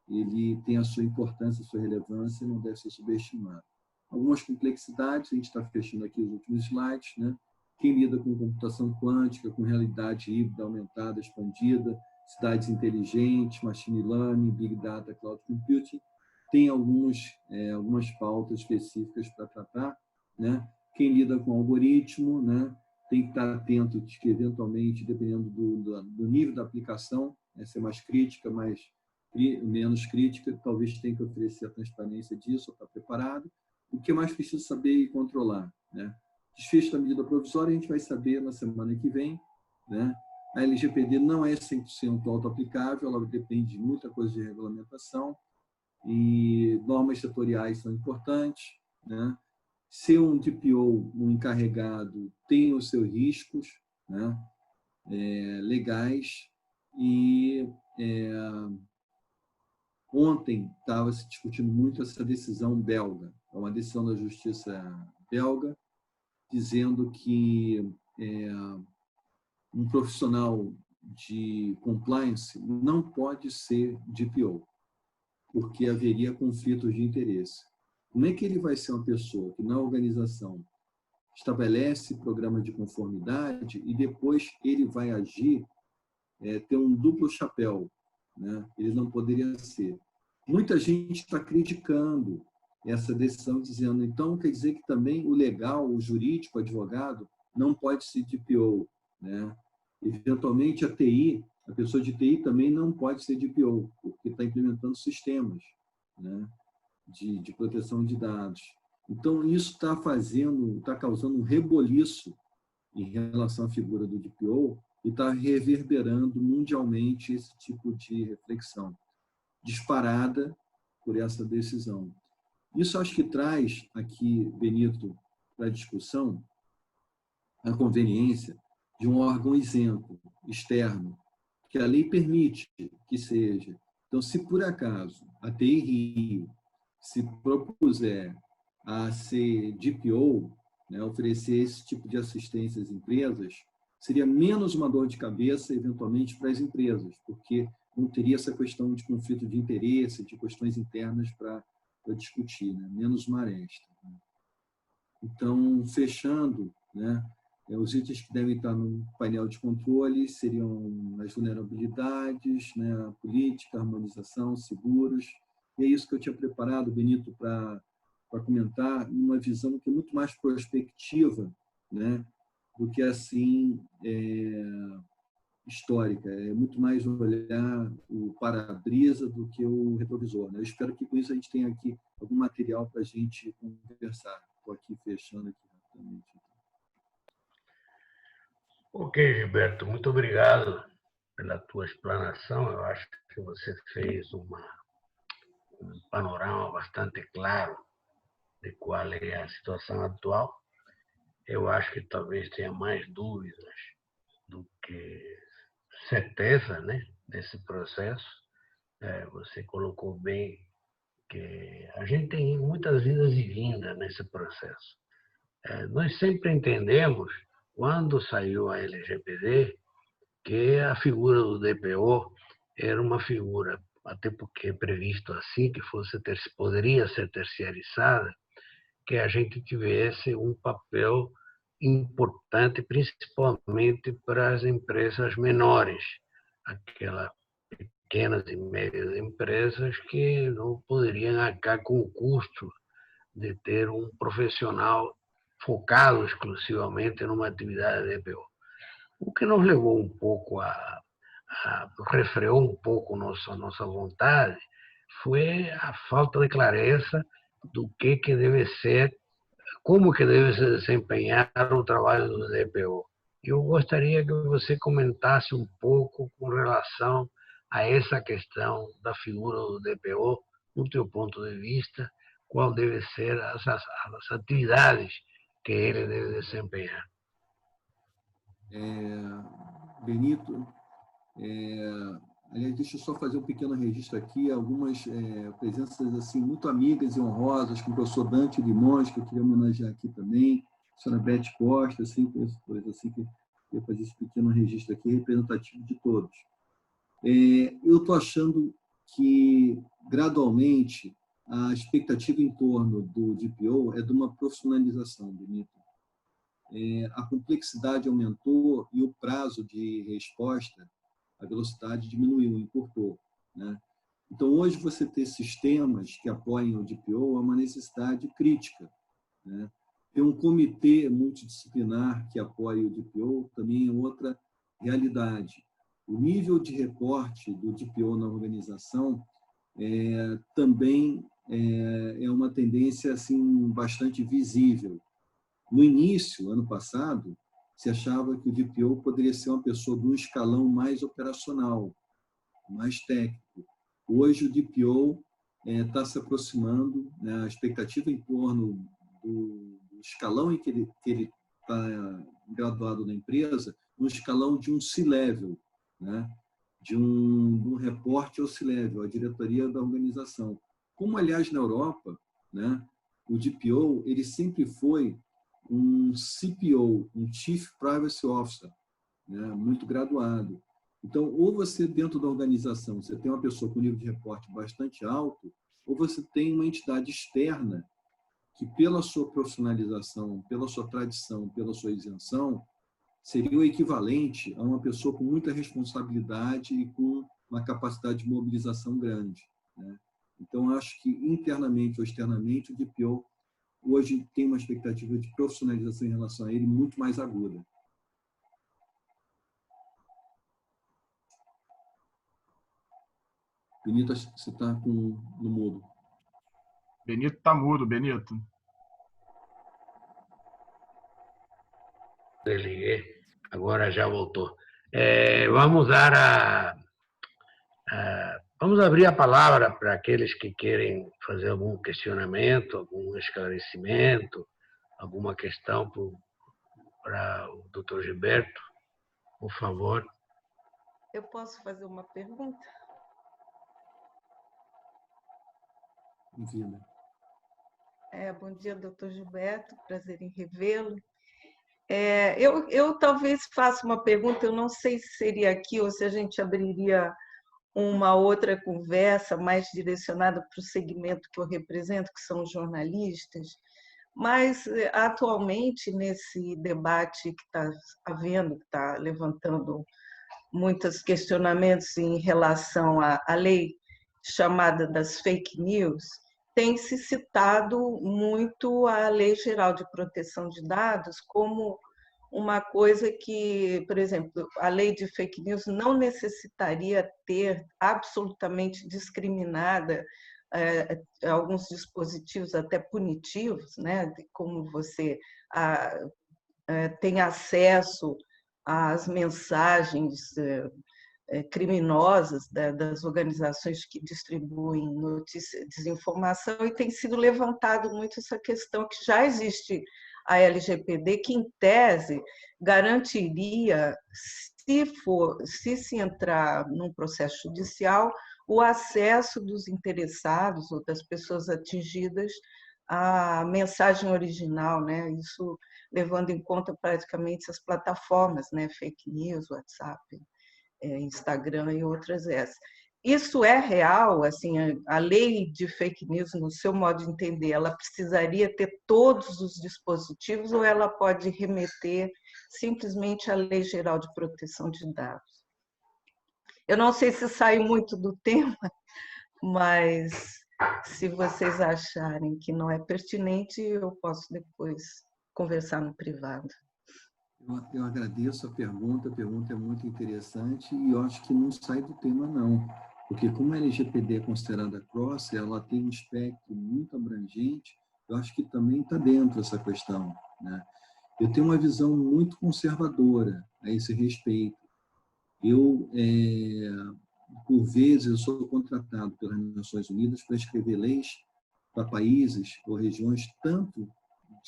ele tem a sua importância, a sua relevância e não deve ser subestimado. Algumas complexidades, a gente está fechando aqui os últimos slides, né? Quem lida com computação quântica, com realidade híbrida aumentada, expandida, cidades inteligentes, machine learning, big data, cloud computing, tem algumas pautas específicas para tratar, né? Quem lida com algoritmo, né, tem que estar atento de que, eventualmente, dependendo do nível da aplicação, ser mais crítica, mais menos crítica, talvez tenha que oferecer a transparência disso, está preparado. O que mais precisa saber e controlar, né? Desfecho da medida provisória a gente vai saber na semana que vem, né? A LGPD não é 100% auto-aplicável, ela depende de muita coisa de regulamentação, e normas setoriais são importantes, né? Ser um DPO, um encarregado, tem os seus riscos, né? Legais, e ontem estava se discutindo muito essa decisão belga, é uma decisão da justiça belga, dizendo que um profissional de compliance não pode ser DPO, porque haveria conflitos de interesse. Como é que ele vai ser uma pessoa que, na organização, estabelece programa de conformidade e depois ele vai agir, ter um duplo chapéu, né? Ele não poderia ser. Muita gente está criticando essa decisão, dizendo, então, quer dizer que também o legal, o jurídico, o advogado, não pode ser DPO, né? Eventualmente, a TI, a pessoa de TI também não pode ser DPO, porque está implementando sistemas, né, de proteção de dados. Então, isso está causando um reboliço em relação à figura do DPO e está reverberando mundialmente esse tipo de reflexão, disparada por essa decisão. Isso acho que traz aqui, Benito, para a discussão, a conveniência de um órgão isento, externo, que a lei permite que seja. Então, se por acaso a TI Rio se propuser a ser DPO, né, oferecer esse tipo de assistência às empresas, seria menos uma dor de cabeça, eventualmente, para as empresas, porque não teria essa questão de conflito de interesse, de questões internas para discutir, né? Menos uma aresta. Né? Então, fechando, né, os itens que devem estar no painel de controle seriam as vulnerabilidades, né, a política, a harmonização, seguros. E é isso que eu tinha preparado, Benito, para comentar, uma visão que é muito mais prospectiva, né, do que assim histórica. É muito mais olhar o para-brisa do que o retrovisor. Né? Eu espero que com isso a gente tenha aqui algum material para a gente conversar. Estou aqui fechando aqui rapidamente. Ok, Gilberto, muito obrigado pela tua explanação. Eu acho que você fez um panorama bastante claro de qual é a situação atual. Eu acho que talvez tenha mais dúvidas do que certeza, né, desse processo. Você colocou bem que a gente tem muitas idas e vindas nesse processo. Nós sempre entendemos, quando saiu a LGPD, que a figura do DPO era uma figura, até porque é previsto assim, que poderia ser terciarizada, que a gente tivesse um papel importante, principalmente para as empresas menores, aquelas pequenas e médias empresas que não poderiam arcar com o custo de ter um profissional focado exclusivamente numa atividade de DPO. O que nos levou um pouco refreou um pouco nossa vontade foi a falta de clareza do que deve ser, como que deve se desempenhar o trabalho do DPO. Eu gostaria que você comentasse um pouco com relação a essa questão da figura do DPO, no teu ponto de vista, qual deve ser as atividades que ele deve desempenhar. Benito, aliás, deixa eu só fazer um pequeno registro aqui, algumas presenças assim, muito amigas e honrosas, com o professor Dante Limões, que eu queria homenagear aqui também, a senhora Beth Costa, assim, assim, que eu queria fazer esse pequeno registro aqui, representativo de todos. Eu estou achando que, gradualmente, a expectativa em torno do DPO é de uma profissionalização, Benito. A complexidade aumentou e o prazo de resposta, a velocidade diminuiu, encurtou. Né? Então, hoje, você ter sistemas que apoiem o DPO é uma necessidade crítica. Né? Ter um comitê multidisciplinar que apoie o DPO também é outra realidade. o nível de reporte do DPO na organização também é uma tendência assim, bastante visível. No início, ano passado, se achava que o DPO poderia ser uma pessoa de um escalão mais operacional, mais técnico. Hoje, o DPO está se aproximando, né, a expectativa em torno do escalão em que ele está graduado na empresa, no escalão de um C-level, né, de um reporte ao C-level, a diretoria da organização. Como, aliás, na Europa, né, o DPO ele sempre foi um CPO, um Chief Privacy Officer, né, muito graduado. Então, ou você, dentro da organização, você tem uma pessoa com nível de reporte bastante alto, ou você tem uma entidade externa que, pela sua profissionalização, pela sua tradição, pela sua isenção, seria o equivalente a uma pessoa com muita responsabilidade e com uma capacidade de mobilização grande, né? Então, acho que internamente ou externamente, o DPO hoje tem uma expectativa de profissionalização em relação a ele muito mais aguda. Benito, você está no mudo. Benito está mudo, Benito. Desliguei, agora já voltou. Vamos dar vamos abrir a palavra para aqueles que querem fazer algum questionamento, algum esclarecimento, alguma questão para o Dr. Gilberto, por favor. Eu posso fazer uma pergunta? Bem-vinda. Bom dia, doutor Gilberto, prazer em revê-lo. Eu talvez faça uma pergunta, eu não sei se seria aqui ou se a gente abriria uma outra conversa mais direcionada para o segmento que eu represento, que são os jornalistas, mas atualmente nesse debate que está havendo, que está levantando muitos questionamentos em relação à lei chamada das fake news, tem se citado muito a Lei Geral de Proteção de Dados como uma coisa que, por exemplo, a lei de fake news não necessitaria ter absolutamente discriminada alguns dispositivos até punitivos, né? Como você tem acesso às mensagens criminosas das organizações que distribuem notícia, desinformação, e tem sido levantado muito essa questão que já existe a LGPD, que em tese garantiria, se entrar num processo judicial, o acesso dos interessados ou das pessoas atingidas à mensagem original, né? Isso levando em conta praticamente as plataformas, né? Fake news, WhatsApp, Instagram e outras essas. Isso é real? Assim, a lei de fake news, no seu modo de entender, ela precisaria ter todos os dispositivos ou ela pode remeter simplesmente à Lei Geral de Proteção de Dados? Eu não sei se sai muito do tema, mas se vocês acharem que não é pertinente, eu posso depois conversar no privado. Eu agradeço a pergunta é muito interessante e eu acho que não sai do tema, não. Porque como a LGPD é considerada cross, ela tem um espectro muito abrangente, eu acho que também está dentro essa questão, né? Eu tenho uma visão muito conservadora a esse respeito. Por vezes, eu sou contratado pelas Nações Unidas para escrever leis para países ou regiões tanto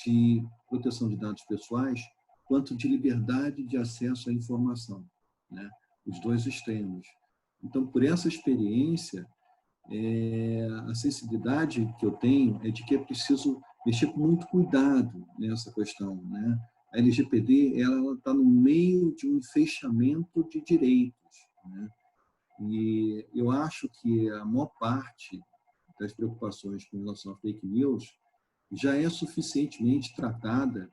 de proteção de dados pessoais quanto de liberdade de acesso à informação, né? Os dois extremos. Então, por essa experiência, a sensibilidade que eu tenho é de que é preciso mexer com muito cuidado nessa questão, né? A LGPD ela está no meio de um fechamento de direitos, né? E eu acho que a maior parte das preocupações com relação a fake news já é suficientemente tratada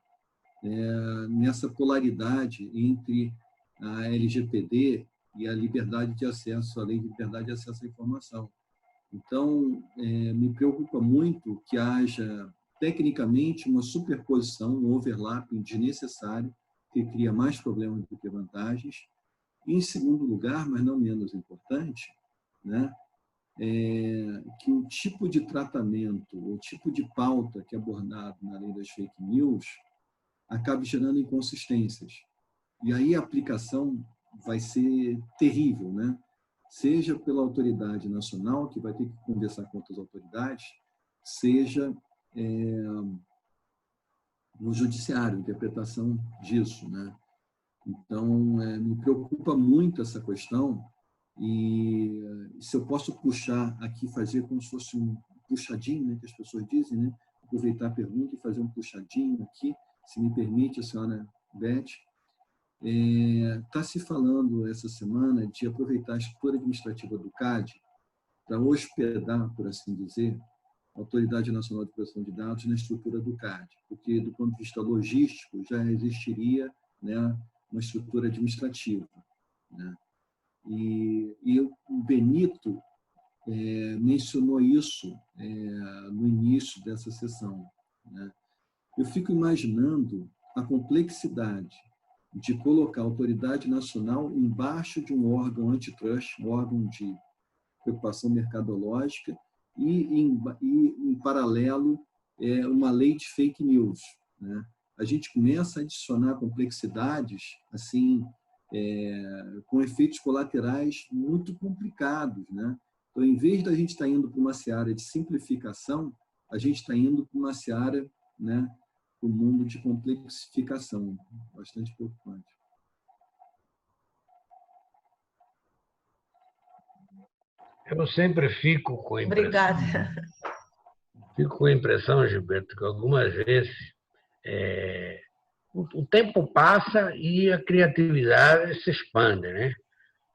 nessa polaridade entre a LGPD e a liberdade de acesso, a lei de liberdade de acesso à informação. Então, me preocupa muito que haja, tecnicamente, uma superposição, um overlapping desnecessário, que cria mais problemas do que vantagens, E, em segundo lugar, mas não menos importante, né, que o tipo de tratamento, o tipo de pauta que é abordado na lei das fake news acabe gerando inconsistências. E aí a aplicação vai ser terrível, né? Seja pela autoridade nacional, que vai ter que conversar com outras autoridades, seja no judiciário, interpretação disso, né? Então, me preocupa muito essa questão e se eu posso puxar aqui, fazer como se fosse um puxadinho, né, que as pessoas dizem, né? Aproveitar a pergunta e fazer um puxadinho aqui, se me permite, a senhora Beth. Está se falando essa semana de aproveitar a estrutura administrativa do CAD para hospedar, por assim dizer, a Autoridade Nacional de Proteção de Dados na estrutura do CAD, porque, do ponto de vista logístico, já existiria, né, uma estrutura administrativa, né? E o Benito mencionou isso no início dessa sessão, né? Eu fico imaginando a complexidade de colocar a autoridade nacional embaixo de um órgão antitrust, um órgão de preocupação mercadológica, e em paralelo, uma lei de fake news, né? A gente começa a adicionar complexidades assim, com efeitos colaterais muito complicados, né? Então, em vez da gente estar indo para uma seara de simplificação, a gente está indo para uma seara, né, para o mundo de complexificação, bastante preocupante. Eu sempre fico com a impressão, Obrigada. Gilberto, que algumas vezes o tempo passa e a criatividade se expande, né?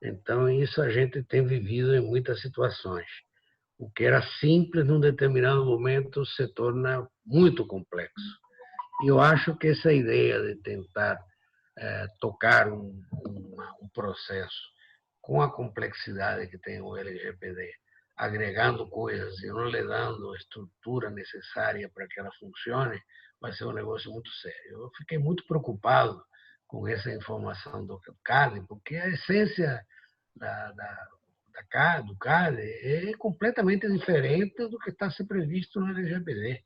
Então, isso a gente tem vivido em muitas situações. O que era simples, num determinado momento, se torna muito complexo. E eu acho que essa ideia de tentar tocar um processo com a complexidade que tem o LGPD, agregando coisas e não lhe dando a estrutura necessária para que ela funcione, vai ser um negócio muito sério. Eu fiquei muito preocupado com essa informação do CAD, porque a essência do CAD é completamente diferente do que está se previsto no LGPD.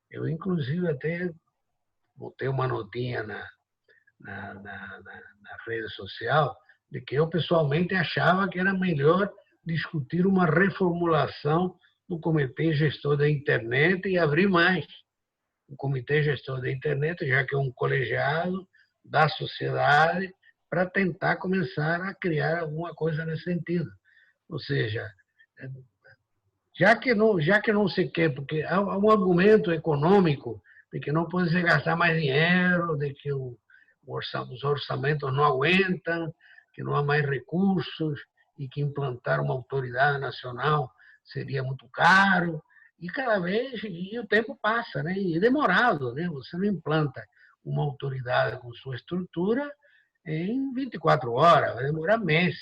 Eu, inclusive, até botei uma notinha na rede social de que eu pessoalmente achava que era melhor discutir uma reformulação do Comitê Gestor da Internet e abrir mais o Comitê Gestor da Internet, já que é um colegiado da sociedade, para tentar começar a criar alguma coisa nesse sentido. Ou seja, já que não se quer, porque há um argumento econômico de que não pode se gastar mais dinheiro, de que os orçamentos não aguentam, que não há mais recursos e que implantar uma autoridade nacional seria muito caro. E cada vez, e o tempo passa, né? E é demorado, né? Você não implanta uma autoridade com sua estrutura em 24 horas, vai demorar meses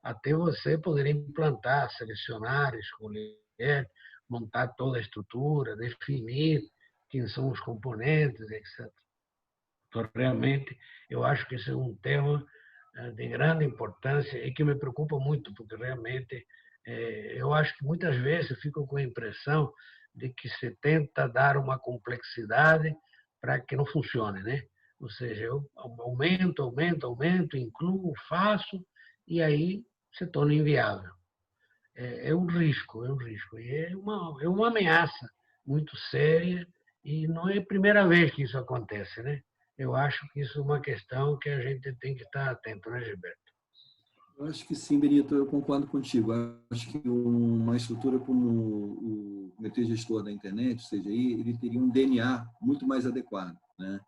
até você poder implantar, selecionar, escolher, montar toda a estrutura, definir quem são os componentes, etc. Então, realmente, eu acho que esse é um tema de grande importância e que me preocupa muito, porque realmente eu acho que muitas vezes eu fico com a impressão de que se tenta dar uma complexidade para que não funcione, né? Ou seja, eu aumento, incluo, faço, e aí se torna inviável. É um risco, e é uma ameaça muito séria, e não é a primeira vez que isso acontece, né? Eu acho que isso é uma questão que a gente tem que estar atento, né, Gilberto? Eu acho que sim, Benito, eu concordo contigo. Acho que uma estrutura como o Comitê Gestor da Internet, ou seja, ele teria um DNA muito mais adequado, né?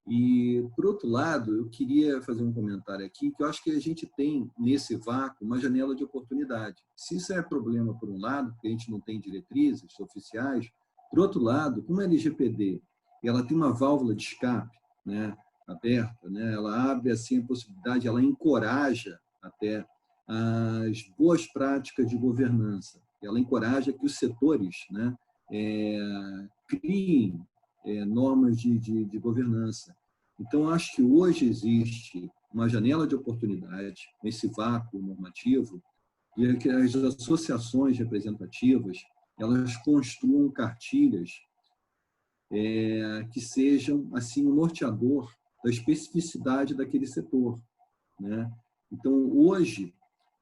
E, por outro lado, eu queria fazer um comentário aqui, que eu acho que a gente tem, nesse vácuo, uma janela de oportunidade. Se isso é problema, por um lado, porque a gente não tem diretrizes oficiais, por outro lado, como a LGPD ela tem uma válvula de escape, né, aberta, né, ela abre assim, a possibilidade, ela encoraja até as boas práticas de governança. Ela encoraja que os setores, né, criem normas de governança. Então, acho que hoje existe uma janela de oportunidade nesse vácuo normativo e que as associações representativas elas construam cartilhas que sejam assim um norteador da especificidade daquele setor, né? Então, hoje,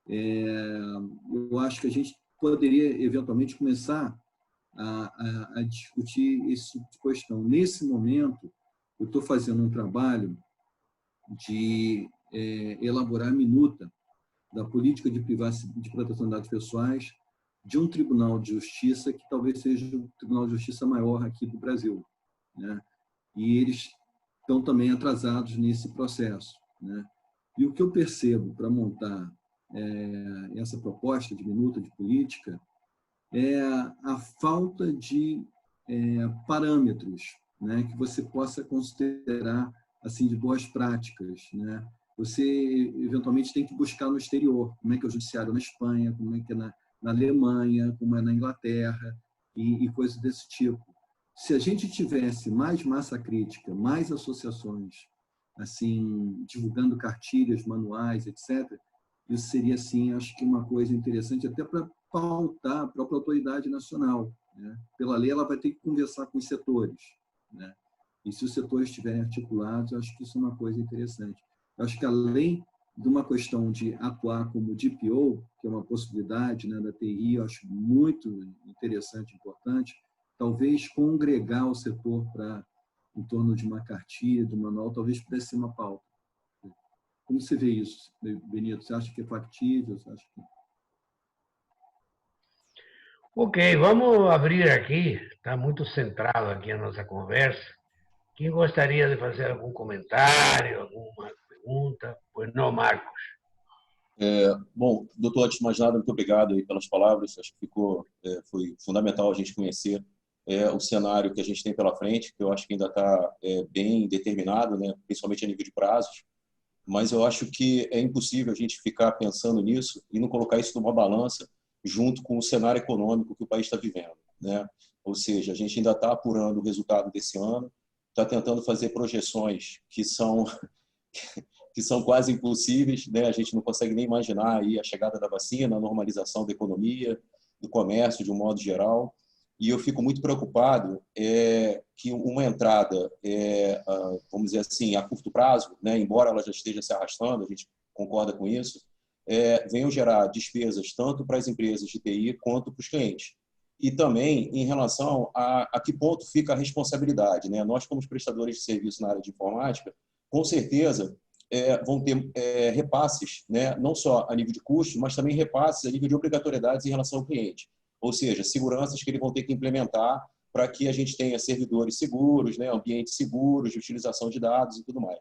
eu acho que a gente poderia, eventualmente, começar a discutir esse tipo de questão. Nesse momento, eu estou fazendo um trabalho de elaborar a minuta da política de proteção de dados pessoais de um tribunal de justiça que talvez seja o tribunal de justiça maior aqui do Brasil, né? E eles estão também atrasados nesse processo, né? E o que eu percebo para montar essa proposta de minuta de política é a falta de parâmetros, né, que você possa considerar assim de boas práticas, né? Você eventualmente tem que buscar no exterior, como é que é o judiciário na Espanha, como é que é na Alemanha, como é na Inglaterra e coisas desse tipo. Se a gente tivesse mais massa crítica, mais associações assim divulgando cartilhas, manuais, etc., isso seria assim, acho que uma coisa interessante até para pautar a própria autoridade nacional, né? Pela lei, ela vai ter que conversar com os setores, né? E se os setores estiverem articulados, acho que isso é uma coisa interessante. Eu acho que além de uma questão de atuar como DPO, que é uma possibilidade, né, da TI, eu acho muito interessante, importante, talvez congregar o setor em torno de uma cartilha, de um manual, talvez pudesse ser uma pauta. Como você vê isso, Benito? Você acha que é factível? Você acha que... Ok, vamos abrir aqui, está muito centrado aqui a nossa conversa. Quem gostaria de fazer algum comentário, alguma pergunta? Pois não, Marcos. Bom, doutor, antes de mais nada, muito obrigado aí pelas palavras. Acho que foi fundamental a gente conhecer o cenário que a gente tem pela frente, que eu acho que ainda está bem determinado, né, principalmente a nível de prazos. Mas eu acho que é impossível a gente ficar pensando nisso e não colocar isso numa balança junto com o cenário econômico que o país está vivendo, né? Ou seja, a gente ainda está apurando o resultado desse ano, está tentando fazer projeções que são quase impossíveis, né? A gente não consegue nem imaginar aí a chegada da vacina, a normalização da economia, do comércio de um modo geral. E eu fico muito preocupado que uma entrada, vamos dizer assim, a curto prazo, né, embora ela já esteja se arrastando, a gente concorda com isso, venham gerar despesas tanto para as empresas de TI quanto para os clientes. E também em relação a que ponto fica a responsabilidade, né? Nós, como prestadores de serviço na área de informática, com certeza vão ter repasses, né, não só a nível de custo, mas também repasses a nível de obrigatoriedades em relação ao cliente. Ou seja, seguranças que eles vão ter que implementar para que a gente tenha servidores seguros, né, ambientes seguros de utilização de dados e tudo mais.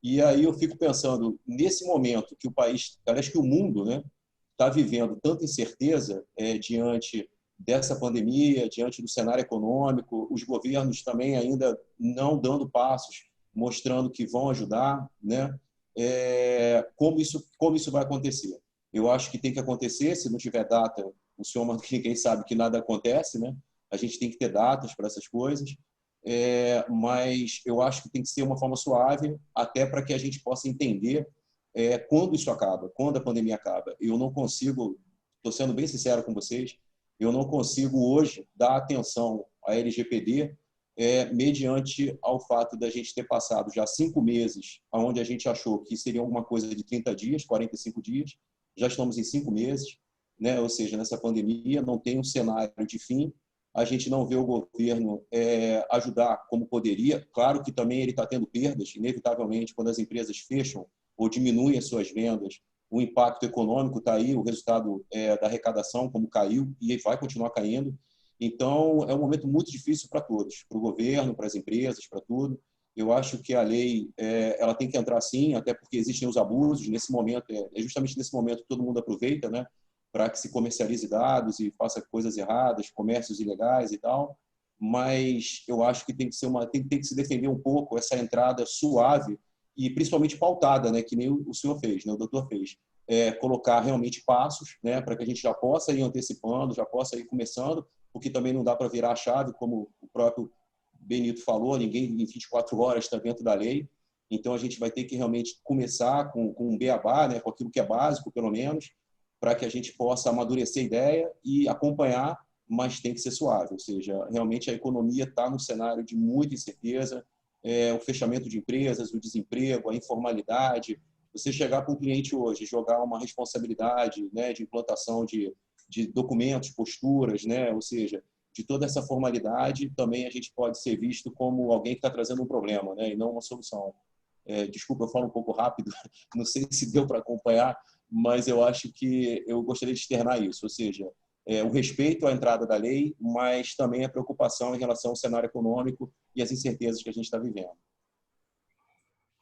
E aí eu fico pensando, nesse momento que o país, aliás, que o mundo, né, está vivendo tanta incerteza diante dessa pandemia, diante do cenário econômico, os governos também ainda não dando passos, mostrando que vão ajudar, né, como isso vai acontecer. Eu acho que tem que acontecer, se não tiver data, o senhor, mais que ninguém sabe que nada acontece, né? A gente tem que ter datas para essas coisas, mas eu acho que tem que ser uma forma suave, até para que a gente possa entender quando isso acaba, quando a pandemia acaba. Eu não consigo, estou sendo bem sincero com vocês, eu não consigo hoje dar atenção à LGPD mediante ao fato da gente ter passado já 5 meses, onde a gente achou que seria alguma coisa de 30 dias, 45 dias, já estamos em 5 meses, né? Ou seja, nessa pandemia não tem um cenário de fim, a gente não vê o governo ajudar como poderia. Claro que também ele está tendo perdas, inevitavelmente, quando as empresas fecham ou diminuem as suas vendas, o impacto econômico está aí, o resultado da arrecadação, como caiu, e vai continuar caindo. Então, é um momento muito difícil para todos, para o governo, para as empresas, para tudo. Eu acho que a lei ela tem que entrar sim, até porque existem os abusos. Nesse momento, é justamente nesse momento que todo mundo aproveita, né, para que se comercialize dados e faça coisas erradas, comércios ilegais e tal. Mas eu acho que tem que se defender um pouco essa entrada suave e principalmente pautada, né, que nem o senhor fez, né, o doutor fez. Colocar realmente passos, né, para que a gente já possa ir antecipando, já possa ir começando, porque também não dá para virar a chave, como o próprio Benito falou, ninguém em 24 horas está dentro da lei. Então, a gente vai ter que realmente começar com um beabá, né, com aquilo que é básico, pelo menos, para que a gente possa amadurecer a ideia e acompanhar, mas tem que ser suave. Ou seja, realmente a economia está num cenário de muita incerteza, o fechamento de empresas, o desemprego, a informalidade. Você chegar para um cliente hoje, jogar uma responsabilidade, né, de implantação de documentos, posturas, né, ou seja, de toda essa formalidade, também a gente pode ser visto como alguém que está trazendo um problema, né, e não uma solução. Desculpa, eu falo um pouco rápido, não sei se deu para acompanhar, mas eu acho que eu gostaria de externar isso, ou seja, o respeito à entrada da lei, mas também a preocupação em relação ao cenário econômico e as incertezas que a gente está vivendo.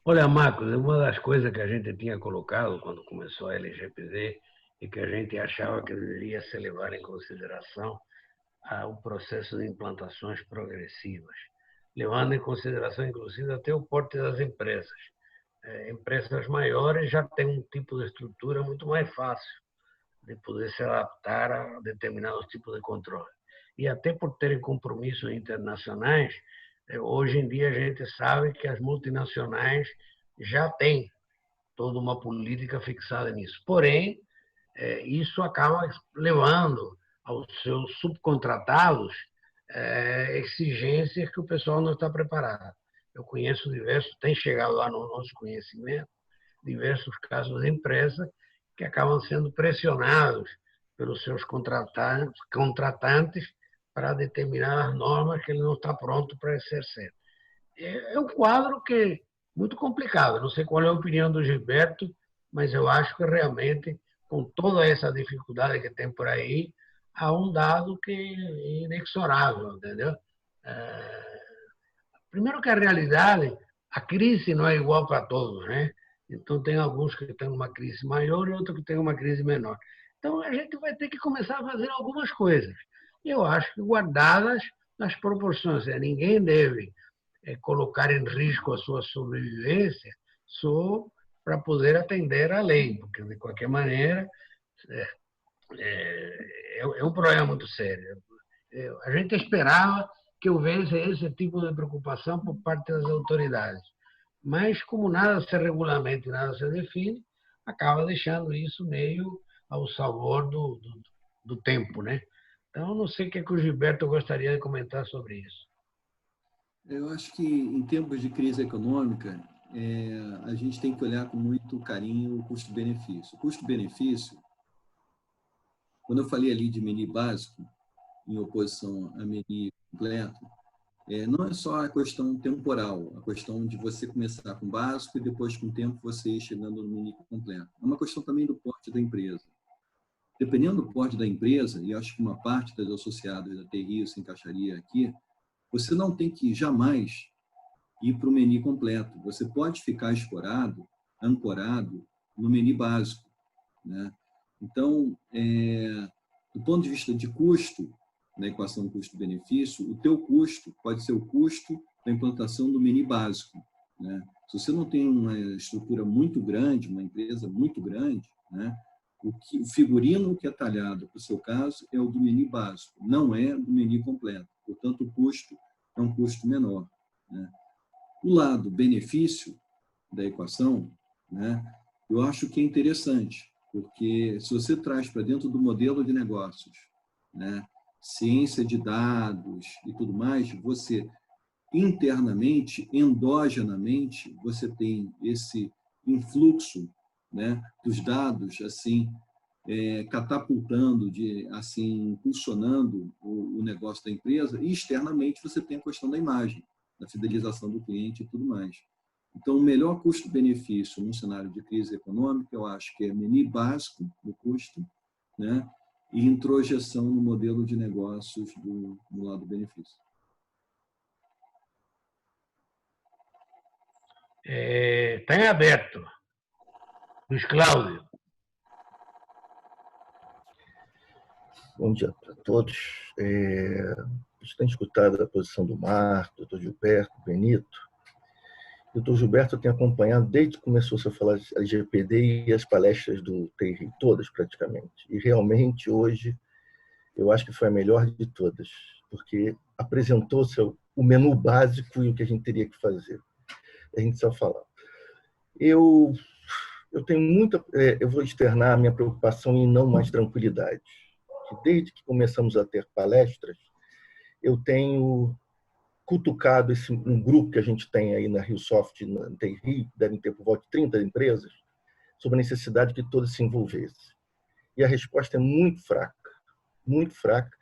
Olha, Marcos, uma das coisas que a gente tinha colocado quando começou a LGPD e que a gente achava que deveria ser levado em consideração o processo de implantações progressivas, levando em consideração, inclusive, até o porte das empresas. Empresas maiores já têm um tipo de estrutura muito mais fácil de poder se adaptar a determinados tipos de controle. E até por terem compromissos internacionais, hoje em dia a gente sabe que as multinacionais já têm toda uma política fixada nisso. Porém, isso acaba levando aos seus subcontratados exigências que o pessoal não está preparado. Eu conheço diversos, tem chegado lá no nosso conhecimento, diversos casos de empresas que acabam sendo pressionados pelos seus contratantes para determinadas normas que ele não está pronto para exercer. É um quadro que é muito complicado. Não sei qual é a opinião do Gilberto, mas eu acho que realmente, com toda essa dificuldade que tem por aí, há um dado que é inexorável, entendeu? Primeiro que a realidade, a crise não é igual para todos, né? Então, tem alguns que têm uma crise maior e outros que têm uma crise menor. Então, a gente vai ter que começar a fazer algumas coisas. Eu acho que guardadas nas proporções. Ninguém deve colocar em risco a sua sobrevivência só para poder atender à lei, porque, de qualquer maneira, é um problema muito sério. A gente esperava que houvesse esse tipo de preocupação por parte das autoridades. Mas, como nada se regulamenta e nada se define, acaba deixando isso meio ao sabor do tempo, né? Então, não sei o que o Gilberto gostaria de comentar sobre isso. Eu acho que, em tempos de crise econômica, a gente tem que olhar com muito carinho o custo-benefício. O custo-benefício, quando eu falei ali de menu básico, em oposição a menu completo, não é só a questão temporal, a questão de você começar com básico e depois, com o tempo, você ir chegando no menu completo. É uma questão também do porte da empresa. Dependendo do porte da empresa, e acho que uma parte das associadas da TRI se encaixaria aqui, você não tem que jamais ir para o menu completo. Você pode ficar ancorado no menu básico, né? Então, do ponto de vista de custo, na equação custo-benefício, o teu custo pode ser o custo da implantação do menu básico, né? Se você não tem uma estrutura muito grande, uma empresa muito grande, né, o figurino que é talhado para o seu caso é o do menu básico, não é do menu completo. Portanto, o custo é um custo menor, né? O lado benefício da equação, né, eu acho que é interessante, porque se você traz para dentro do modelo de negócios, né, ciência de dados e tudo mais, você internamente, endogenamente, você tem esse influxo, né, dos dados, assim, catapultando, assim, impulsionando o negócio da empresa, e externamente você tem a questão da imagem, da fidelização do cliente e tudo mais. Então, o melhor custo-benefício num cenário de crise econômica, eu acho que é menu básico do custo, né, e introjeção no modelo de negócios do lado do benefício. Está em aberto. Luiz Cláudio. Bom dia para todos. A gente tem escutado a posição do Marco, doutor Gilberto, Benito. O doutor Gilberto tem acompanhado desde que começou-se a falar de LGPD e as palestras do TRI, todas praticamente. E realmente hoje eu acho que foi a melhor de todas, porque apresentou-se o menu básico e o que a gente teria que fazer. A gente só fala. eu tenho muita... eu vou externar a minha preocupação em não mais tranquilidade. Que desde que começamos a ter palestras, eu tenho cutucado um grupo que a gente tem aí na RioSoft, na TI, devem ter por volta de 30 empresas, sobre a necessidade de todos se envolvessem. E a resposta é muito fraca, muito fraca.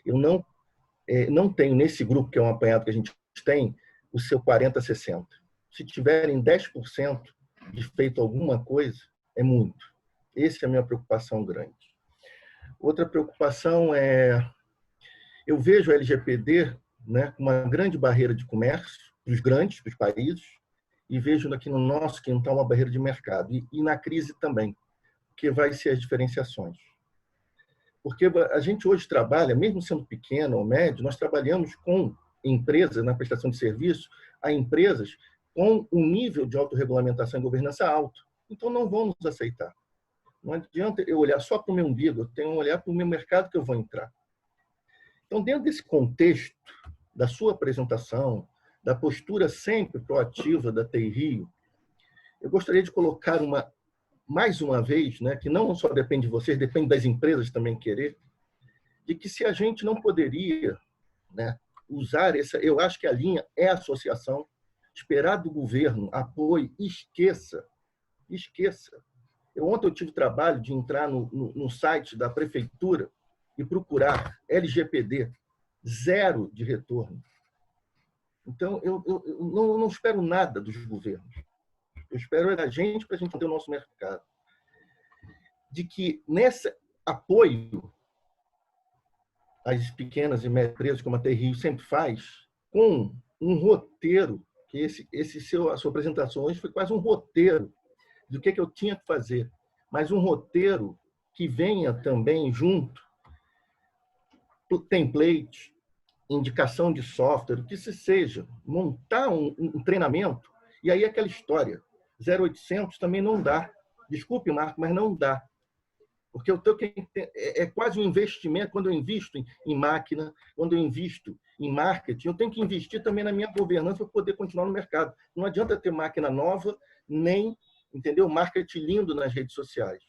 Eu não tenho nesse grupo, que é um apanhado que a gente tem, o seu 40-60. Se tiverem 10% de feito alguma coisa, é muito. Essa é a minha preocupação grande. Outra preocupação é... Eu vejo a LGPD, né, como uma grande barreira de comércio para os grandes, para os países, e vejo aqui no nosso quintal uma barreira de mercado. E na crise também, que vai ser as diferenciações. Porque a gente hoje trabalha, mesmo sendo pequeno ou médio, nós trabalhamos com empresas, na prestação de serviço, a empresas com um nível de autorregulamentação e governança alto. Então, não vão nos aceitar. Não adianta eu olhar só para o meu umbigo, eu tenho que olhar para o meu mercado que eu vou entrar. Então, dentro desse contexto da sua apresentação, da postura sempre proativa da TI Rio, eu gostaria de colocar mais uma vez, né, que não só depende de vocês, depende das empresas também querer, de que se a gente não poderia, né, usar essa... Eu acho que a linha é associação, esperar do governo apoio, esqueça. Ontem eu tive trabalho de entrar no site da prefeitura e procurar LGPD, 0 de retorno. Então, eu não espero nada dos governos. Eu espero da gente para a gente ter o nosso mercado. De que nesse apoio às pequenas e médias empresas, como a TI Rio sempre faz, com um roteiro, que a sua apresentação hoje foi quase um roteiro do que eu tinha que fazer, mas um roteiro que venha também junto, template, indicação de software, o que se seja, montar um treinamento, e aí aquela história, 0800 também não dá. Desculpe, Marco, mas não dá. Porque é quase um investimento. Quando eu invisto em máquina, quando eu invisto em marketing, eu tenho que investir também na minha governança para poder continuar no mercado. Não adianta ter máquina nova, nem, entendeu, marketing lindo nas redes sociais.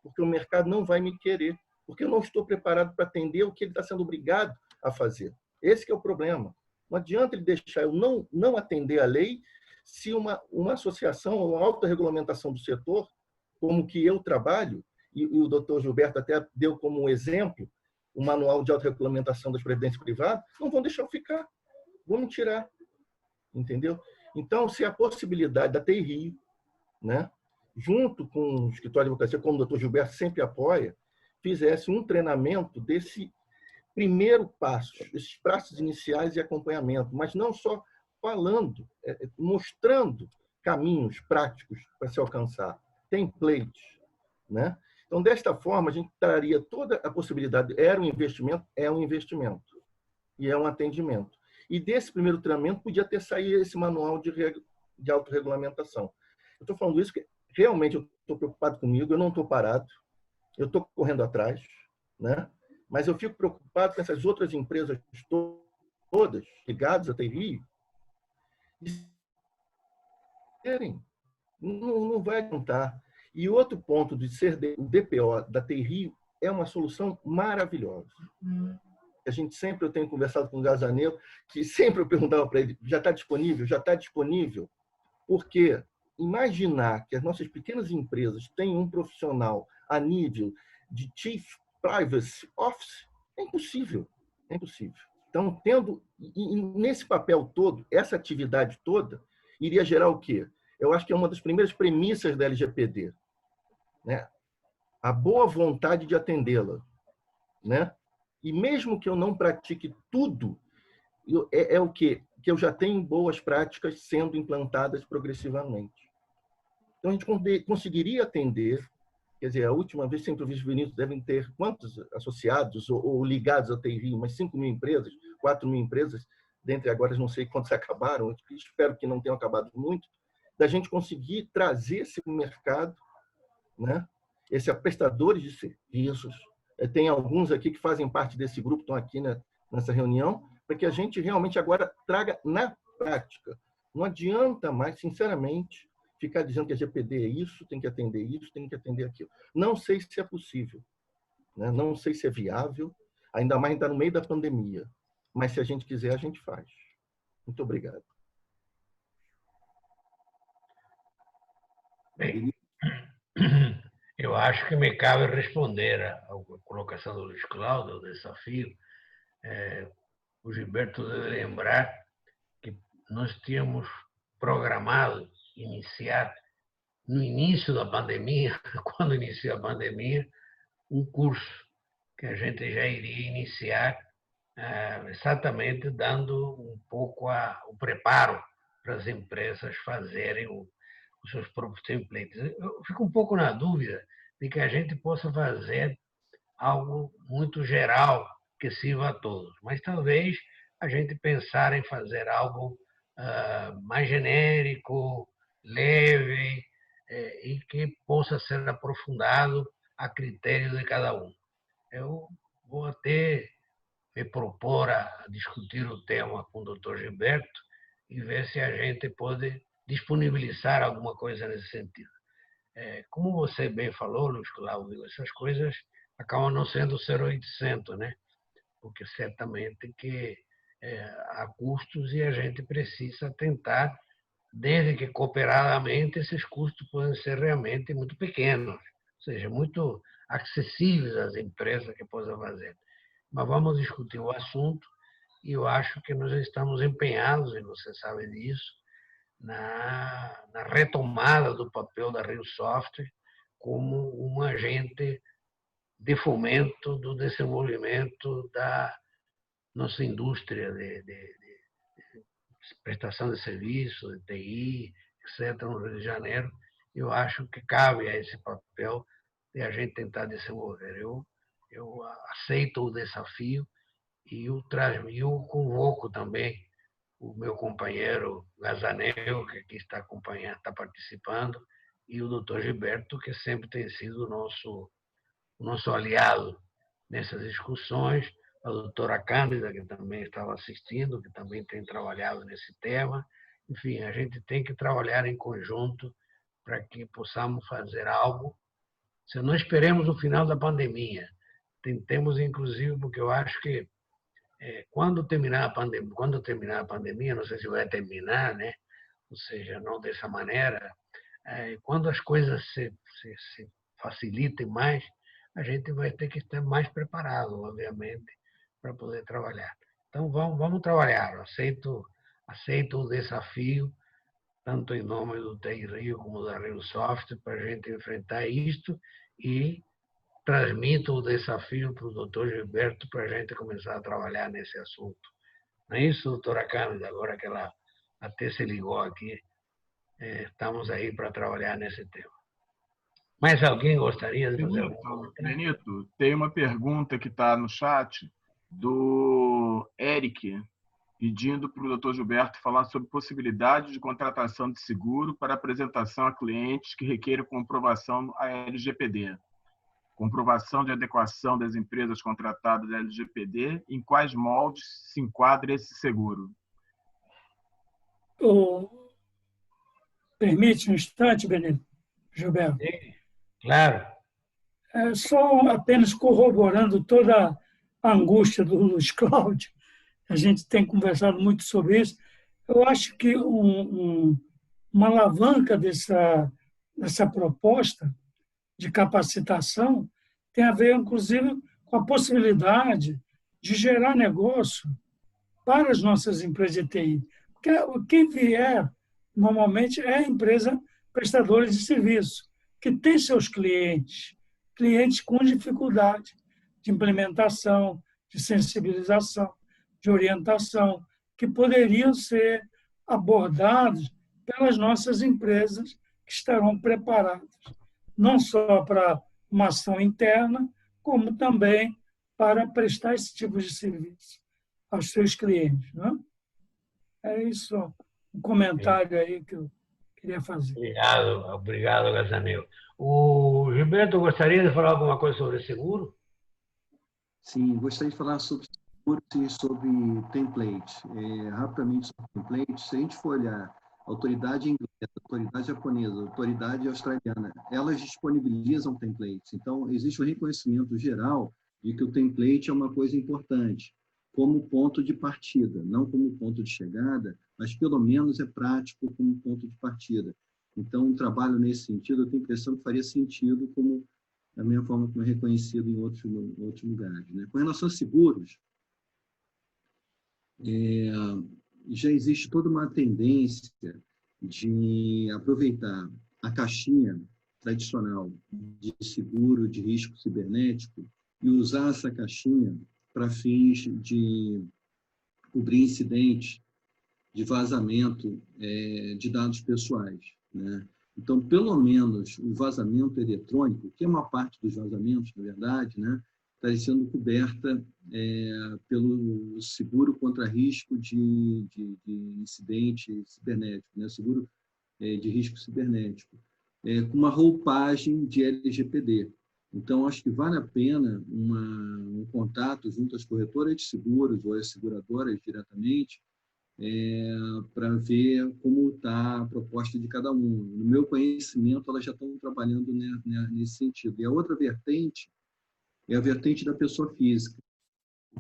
Porque o mercado não vai me querer. Porque eu não estou preparado para atender o que ele está sendo obrigado a fazer. Esse que é o problema. Não adianta ele deixar eu não atender a lei se uma associação ou uma autorregulamentação do setor, como que eu trabalho, e o doutor Gilberto até deu como exemplo o manual de autorregulamentação das previdências privadas, não vão deixar eu ficar, vão me tirar. Entendeu? Então, se a possibilidade da TI Rio, né, junto com o escritório de advocacia, como o doutor Gilberto sempre apoia, fizesse um treinamento desse primeiro passo, esses passos iniciais e acompanhamento, mas não só falando, mostrando caminhos práticos para se alcançar, templates, né? Então, desta forma, a gente traria toda a possibilidade, é um investimento e é um atendimento. E desse primeiro treinamento podia ter saído esse manual de autorregulamentação. Eu estou falando isso porque realmente eu estou preocupado comigo, eu não estou parado, eu estou correndo atrás, né? Mas eu fico preocupado com essas outras empresas todas ligadas à TI Rio, não vai adiantar. E outro ponto de ser o DPO da TI Rio é uma solução maravilhosa. A gente sempre, eu tenho conversado com o Gazaneiro, que sempre eu perguntava para ele, já está disponível? Já está disponível? Porque imaginar que as nossas pequenas empresas têm um profissional a nível de Chief Privacy Office é impossível. É impossível. Então, tendo nesse papel todo, essa atividade toda, iria gerar o quê? Eu acho que é uma das primeiras premissas da LGPD, né? A boa vontade de atendê-la, né? E mesmo que eu não pratique tudo, é o quê? Que eu já tenho boas práticas sendo implantadas progressivamente. Então, a gente conseguiria atender, quer dizer, a última vez, sempre os Vinícius devem ter quantos associados ou ligados à TI Rio? Umas 5.000 empresas, 4.000 empresas, dentre agora não sei quantos acabaram, espero que não tenham acabado muito, da gente conseguir trazer esse mercado, né? Esses prestadores de serviços. Tem alguns aqui que fazem parte desse grupo, estão aqui nessa reunião, para que a gente realmente agora traga na prática. Não adianta mais, sinceramente, ficar dizendo que a GPD é isso, tem que atender isso, tem que atender aquilo. Não sei se é possível, né? Não sei se é viável, ainda mais ainda no meio da pandemia. Mas se a gente quiser, a gente faz. Muito obrigado. Bem, eu acho que me cabe responder à colocação do Luiz Cláudio, ao desafio. O Gilberto deve lembrar que nós tínhamos programado iniciar, no início da pandemia, quando iniciou a pandemia, um curso que a gente já iria iniciar exatamente dando um pouco o preparo para as empresas fazerem os seus próprios templates. Eu fico um pouco na dúvida de que a gente possa fazer algo muito geral que sirva a todos, mas talvez a gente pensar em fazer algo mais genérico, leve, e que possa ser aprofundado a critério de cada um. Eu vou até me propor a discutir o tema com o Dr. Gilberto e ver se a gente pode disponibilizar alguma coisa nesse sentido. Como você bem falou, Luiz Cláudio, essas coisas acabam não sendo 0800, né? Porque certamente que há custos e a gente precisa tentar, desde que cooperadamente, esses custos podem ser realmente muito pequenos, ou seja, muito acessíveis às empresas que possam fazer. Mas vamos discutir o assunto e eu acho que nós estamos empenhados, e você sabe disso, na retomada do papel da Rio Software como um agente de fomento do desenvolvimento da nossa indústria de prestação de serviço, de TI, etc., no Rio de Janeiro. Eu acho que cabe a esse papel de a gente tentar desenvolver. Eu aceito o desafio e eu convoco também o meu companheiro Gazanel, que aqui está acompanhando, está participando, e o doutor Gilberto, que sempre tem sido o nosso aliado nessas discussões, a doutora Cândida, que também estava assistindo, que também tem trabalhado nesse tema. Enfim, a gente tem que trabalhar em conjunto para que possamos fazer algo. Se não esperemos o final da pandemia, tentemos, inclusive, porque eu acho que quando terminar a pandemia, não sei se vai terminar, né? Ou seja, não dessa maneira, quando as coisas se facilitem mais, a gente vai ter que estar mais preparado, obviamente, para poder trabalhar. Então, vamos trabalhar. Aceito o desafio, tanto em nome do TI Rio como da Rio Software, para a gente enfrentar isto e transmito o desafio para o doutor Gilberto para a gente começar a trabalhar nesse assunto. Não é isso, doutora Cândida? Agora que ela até se ligou aqui, estamos aí para trabalhar nesse tema. Mais alguém gostaria de fazer algum comentário? Benito, tem uma pergunta que está no chat do Eric, pedindo para o doutor Gilberto falar sobre possibilidade de contratação de seguro para apresentação a clientes que requeiram comprovação à LGPD. Comprovação de adequação das empresas contratadas à LGPD, em quais moldes se enquadra esse seguro? Permite um instante, Benito, Gilberto? Sim, claro. Só apenas corroborando toda a angústia do Luiz Cláudio, a gente tem conversado muito sobre isso. Eu acho que uma alavanca dessa proposta de capacitação tem a ver, inclusive, com a possibilidade de gerar negócio para as nossas empresas de TI. Porque quem vier, normalmente, é a empresa prestadora de serviço, que tem seus clientes com dificuldade de implementação, de sensibilização, de orientação, que poderiam ser abordados pelas nossas empresas que estarão preparadas, não só para uma ação interna, como também para prestar esse tipo de serviço aos seus clientes. Não é? É isso, um comentário aí que eu queria fazer. Obrigado, Gazanel. O Gilberto gostaria de falar alguma coisa sobre seguro? Sim, gostaria de falar sobre seguro e sobre template. Rapidamente sobre template, se a gente for olhar autoridade inglesa, autoridade japonesa, autoridade australiana, elas disponibilizam templates. Então, existe um reconhecimento geral de que o template é uma coisa importante, como ponto de partida, não como ponto de chegada, mas pelo menos é prático como ponto de partida. Então, um trabalho nesse sentido, eu tenho a impressão que faria sentido como da mesma forma como é reconhecido em outros lugares, né? Com relação a seguros, já existe toda uma tendência de aproveitar a caixinha tradicional de seguro de risco cibernético e usar essa caixinha para fins de cobrir incidentes de vazamento de dados pessoais, né? Então, pelo menos o vazamento eletrônico, que é uma parte dos vazamentos, na verdade, né, está sendo coberta pelo seguro contra risco de incidente cibernético, né, seguro de risco cibernético, com uma roupagem de LGPD. Então, acho que vale a pena um contato junto às corretoras de seguros ou às seguradoras diretamente, para ver como está a proposta de cada um. No meu conhecimento, elas já estão trabalhando nesse sentido. E a outra vertente é a vertente da pessoa física.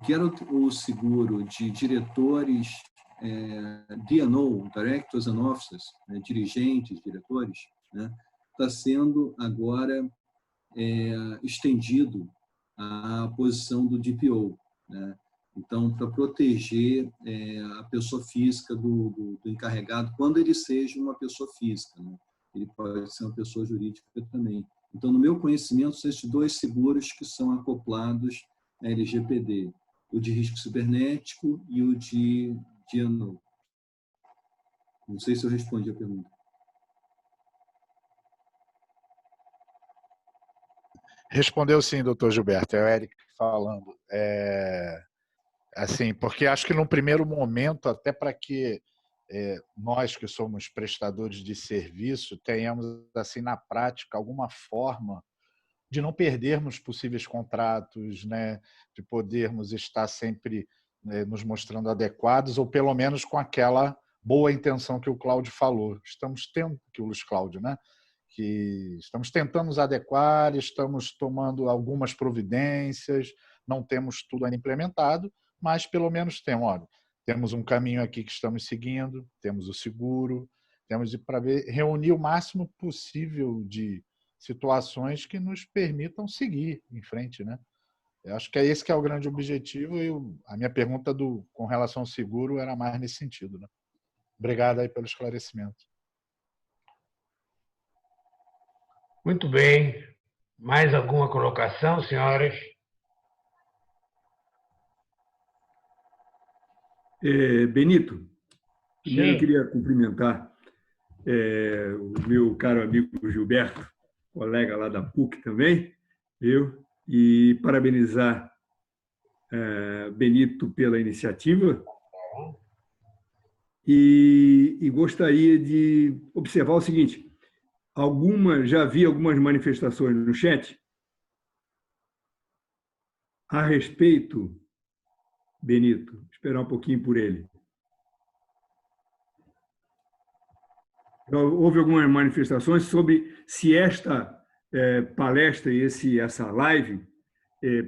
Que era o seguro de diretores, D&O, Directors and Officers, né, dirigentes, diretores, né, está sendo agora estendido à posição do DPO, né? Então, para proteger a pessoa física do encarregado, quando ele seja uma pessoa física, né? Ele pode ser uma pessoa jurídica também. Então, no meu conhecimento, são esses dois seguros que são acoplados à LGPD, o de risco cibernético e o de D&O. Não sei se eu respondi a pergunta. Respondeu sim, doutor Gilberto. É o Eric falando. Assim, porque acho que num primeiro momento, até para que nós que somos prestadores de serviço tenhamos, assim, na prática, alguma forma de não perdermos possíveis contratos, né? De podermos estar sempre nos mostrando adequados, ou pelo menos com aquela boa intenção que o Cláudio falou. Estamos tendo, que o Luiz Cláudio, né? Que estamos tentando nos adequar, estamos tomando algumas providências, não temos tudo ainda implementado, mas pelo menos temos um caminho aqui que estamos seguindo, temos o seguro, temos para reunir o máximo possível de situações que nos permitam seguir em frente, né? Eu acho que é esse que é o grande objetivo, e a minha pergunta com relação ao seguro era mais nesse sentido, né? Obrigado aí pelo esclarecimento. Muito bem. Mais alguma colocação, senhoras? Benito, primeiro eu Sim. queria cumprimentar o meu caro amigo Gilberto, colega lá da PUC também, e parabenizar Benito pela iniciativa. E gostaria de observar o seguinte: já vi algumas manifestações no chat a respeito, Benito, esperar um pouquinho por ele. Houve algumas manifestações sobre se esta palestra e essa live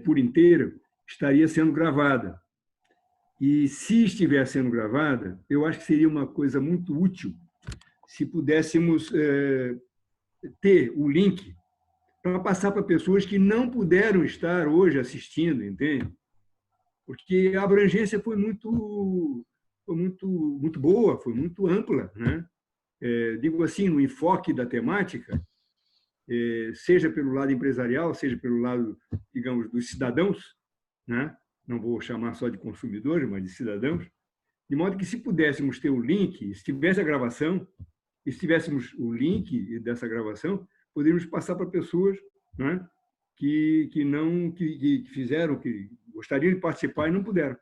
por inteiro estaria sendo gravada. E se estiver sendo gravada, eu acho que seria uma coisa muito útil se pudéssemos ter o link para passar para pessoas que não puderam estar hoje assistindo, entende? Porque a abrangência foi muito boa, foi muito ampla, né? Digo assim, no enfoque da temática, seja pelo lado empresarial, seja pelo lado, digamos, dos cidadãos, né? Não vou chamar só de consumidores, mas de cidadãos, de modo que, se pudéssemos ter o link, se tivesse a gravação, e se tivéssemos o link dessa gravação, poderíamos passar para pessoas, né, que fizeram, que gostariam de participar e não puderam,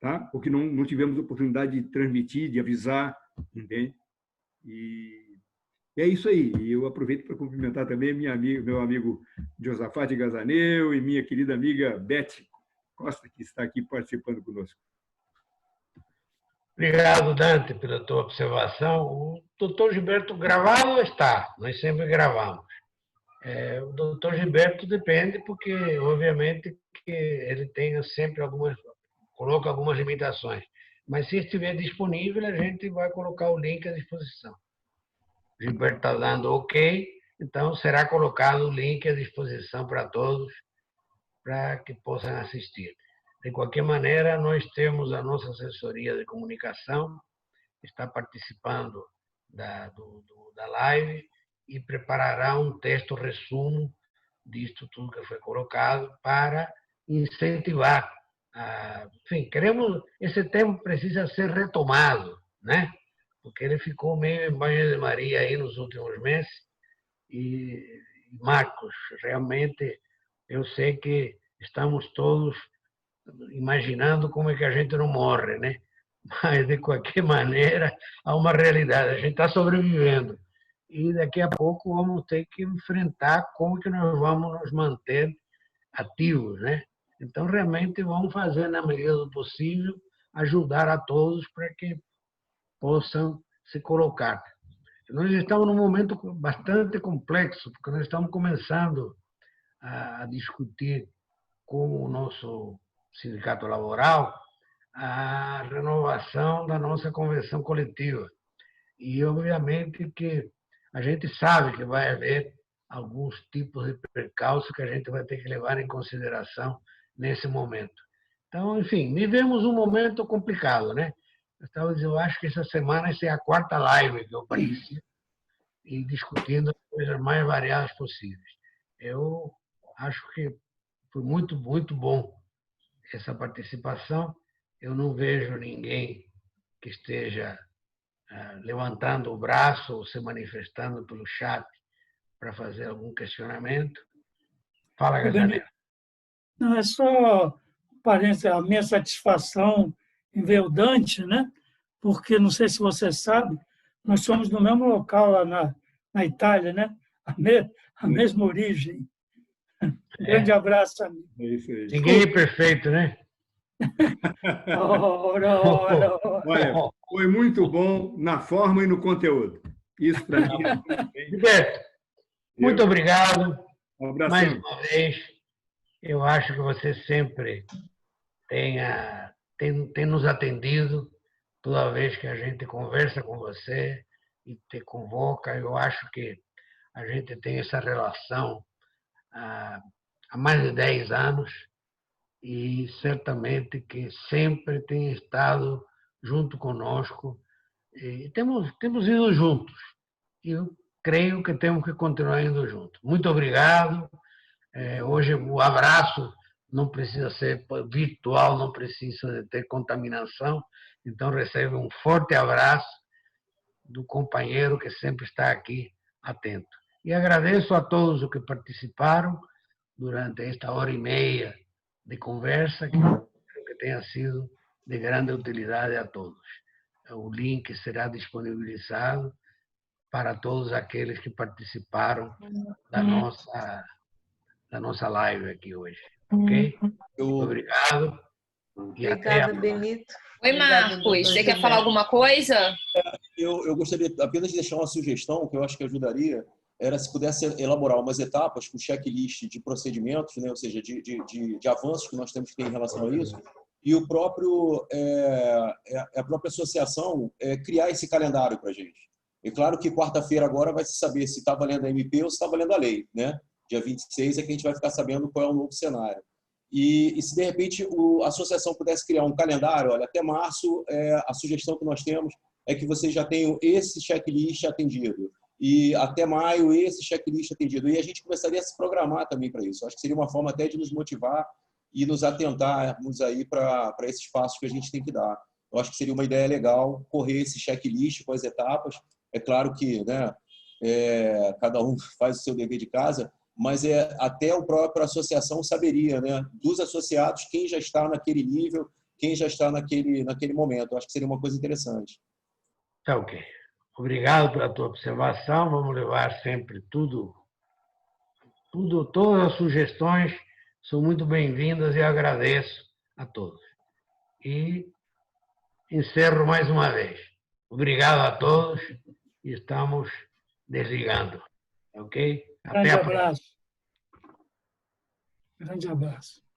tá? Porque não tivemos oportunidade de transmitir, de avisar, entende? E é isso aí. E eu aproveito para cumprimentar também meu amigo Josafate Gazaneu e minha querida amiga Beth Costa, que está aqui participando conosco. Obrigado, Dante, pela tua observação. O doutor Gilberto gravado está, nós sempre gravamos. O doutor Gilberto depende, porque, obviamente, que ele tem sempre coloca algumas limitações. Mas, se estiver disponível, a gente vai colocar o link à disposição. O Gilberto está dando ok, então será colocado o link à disposição para todos, para que possam assistir. De qualquer maneira, nós temos a nossa assessoria de comunicação, que está participando da live e preparará um texto resumo disto tudo que foi colocado para incentivar. Enfim, esse tema precisa ser retomado, né? Porque ele ficou meio em banho-maria aí nos últimos meses. E, Marcos, realmente, eu sei que estamos todos imaginando como é que a gente não morre, né? Mas, de qualquer maneira, há uma realidade. A gente está sobrevivendo. E daqui a pouco vamos ter que enfrentar como que nós vamos nos manter ativos, né? Então, realmente, vamos fazer, na medida do possível, ajudar a todos para que possam se colocar. Nós estamos num momento bastante complexo, porque nós estamos começando a discutir com o nosso sindicato laboral a renovação da nossa convenção coletiva. E, obviamente, que a gente sabe que vai haver alguns tipos de percalços que a gente vai ter que levar em consideração nesse momento. Então, enfim, vivemos um momento complicado, né? Eu acho que essa semana essa é a 4ª live que eu participo e discutindo as coisas mais variadas possíveis. Eu acho que foi muito, muito bom essa participação. Eu não vejo ninguém que esteja levantando o braço ou se manifestando pelo chat para fazer algum questionamento. Fala, Gazanel. Não, é só a minha satisfação em ver o Dante, né? Porque, não sei se você sabe, nós somos do mesmo local lá na Itália, né? A mesma origem. Um grande abraço, amigo. É isso aí. Ninguém é perfeito, né? Ora. Olha, foi muito bom na forma e no conteúdo. Isso para mim é muito bem. Gilberto, muito obrigado. Um abraço. Mais uma vez, eu acho que você sempre tem nos atendido toda vez que a gente conversa com você e te convoca. Eu acho que a gente tem essa relação há mais de 10 anos e certamente que sempre tem estado junto conosco e temos ido juntos. E eu creio que temos que continuar indo juntos. Muito obrigado. Hoje o abraço não precisa ser virtual, não precisa ter contaminação. Então, recebe um forte abraço do companheiro que sempre está aqui atento. E agradeço a todos os que participaram durante esta hora e meia de conversa, que tenha sido de grande utilidade a todos. O link será disponibilizado para todos aqueles que participaram da nossa live aqui hoje. Ok? Obrigado. Obrigada, Benito. Oi, Marcos. Você quer falar alguma coisa? Eu gostaria apenas de deixar uma sugestão, que eu acho que ajudaria, era se pudesse elaborar umas etapas com checklist de procedimentos, né? Ou seja, de avanços que nós temos que ter em relação a isso, e a própria associação criar esse calendário para a gente. É claro que quarta-feira agora vai se saber se está valendo a MP ou se está valendo a lei, né? Dia 26 é que a gente vai ficar sabendo qual é o novo cenário. E se, de repente, a associação pudesse criar um calendário, olha, até março, a sugestão que nós temos é que vocês já tenham esse checklist atendido. E até maio, esse checklist atendido. E a gente começaria a se programar também para isso. Acho que seria uma forma até de nos motivar e nos atentarmos aí para esses passos que a gente tem que dar. Eu acho que seria uma ideia legal correr esse checklist com as etapas. É claro que, né, cada um faz o seu dever de casa, mas até a própria associação saberia, né, dos associados, quem já está naquele nível, quem já está naquele momento. Eu acho que seria uma coisa interessante. Tá ok. Obrigado pela tua observação. Vamos levar sempre todas as sugestões são muito bem-vindas e agradeço a todos. E encerro mais uma vez. Obrigado a todos e estamos desligando. Ok? Grande abraço. Grande abraço.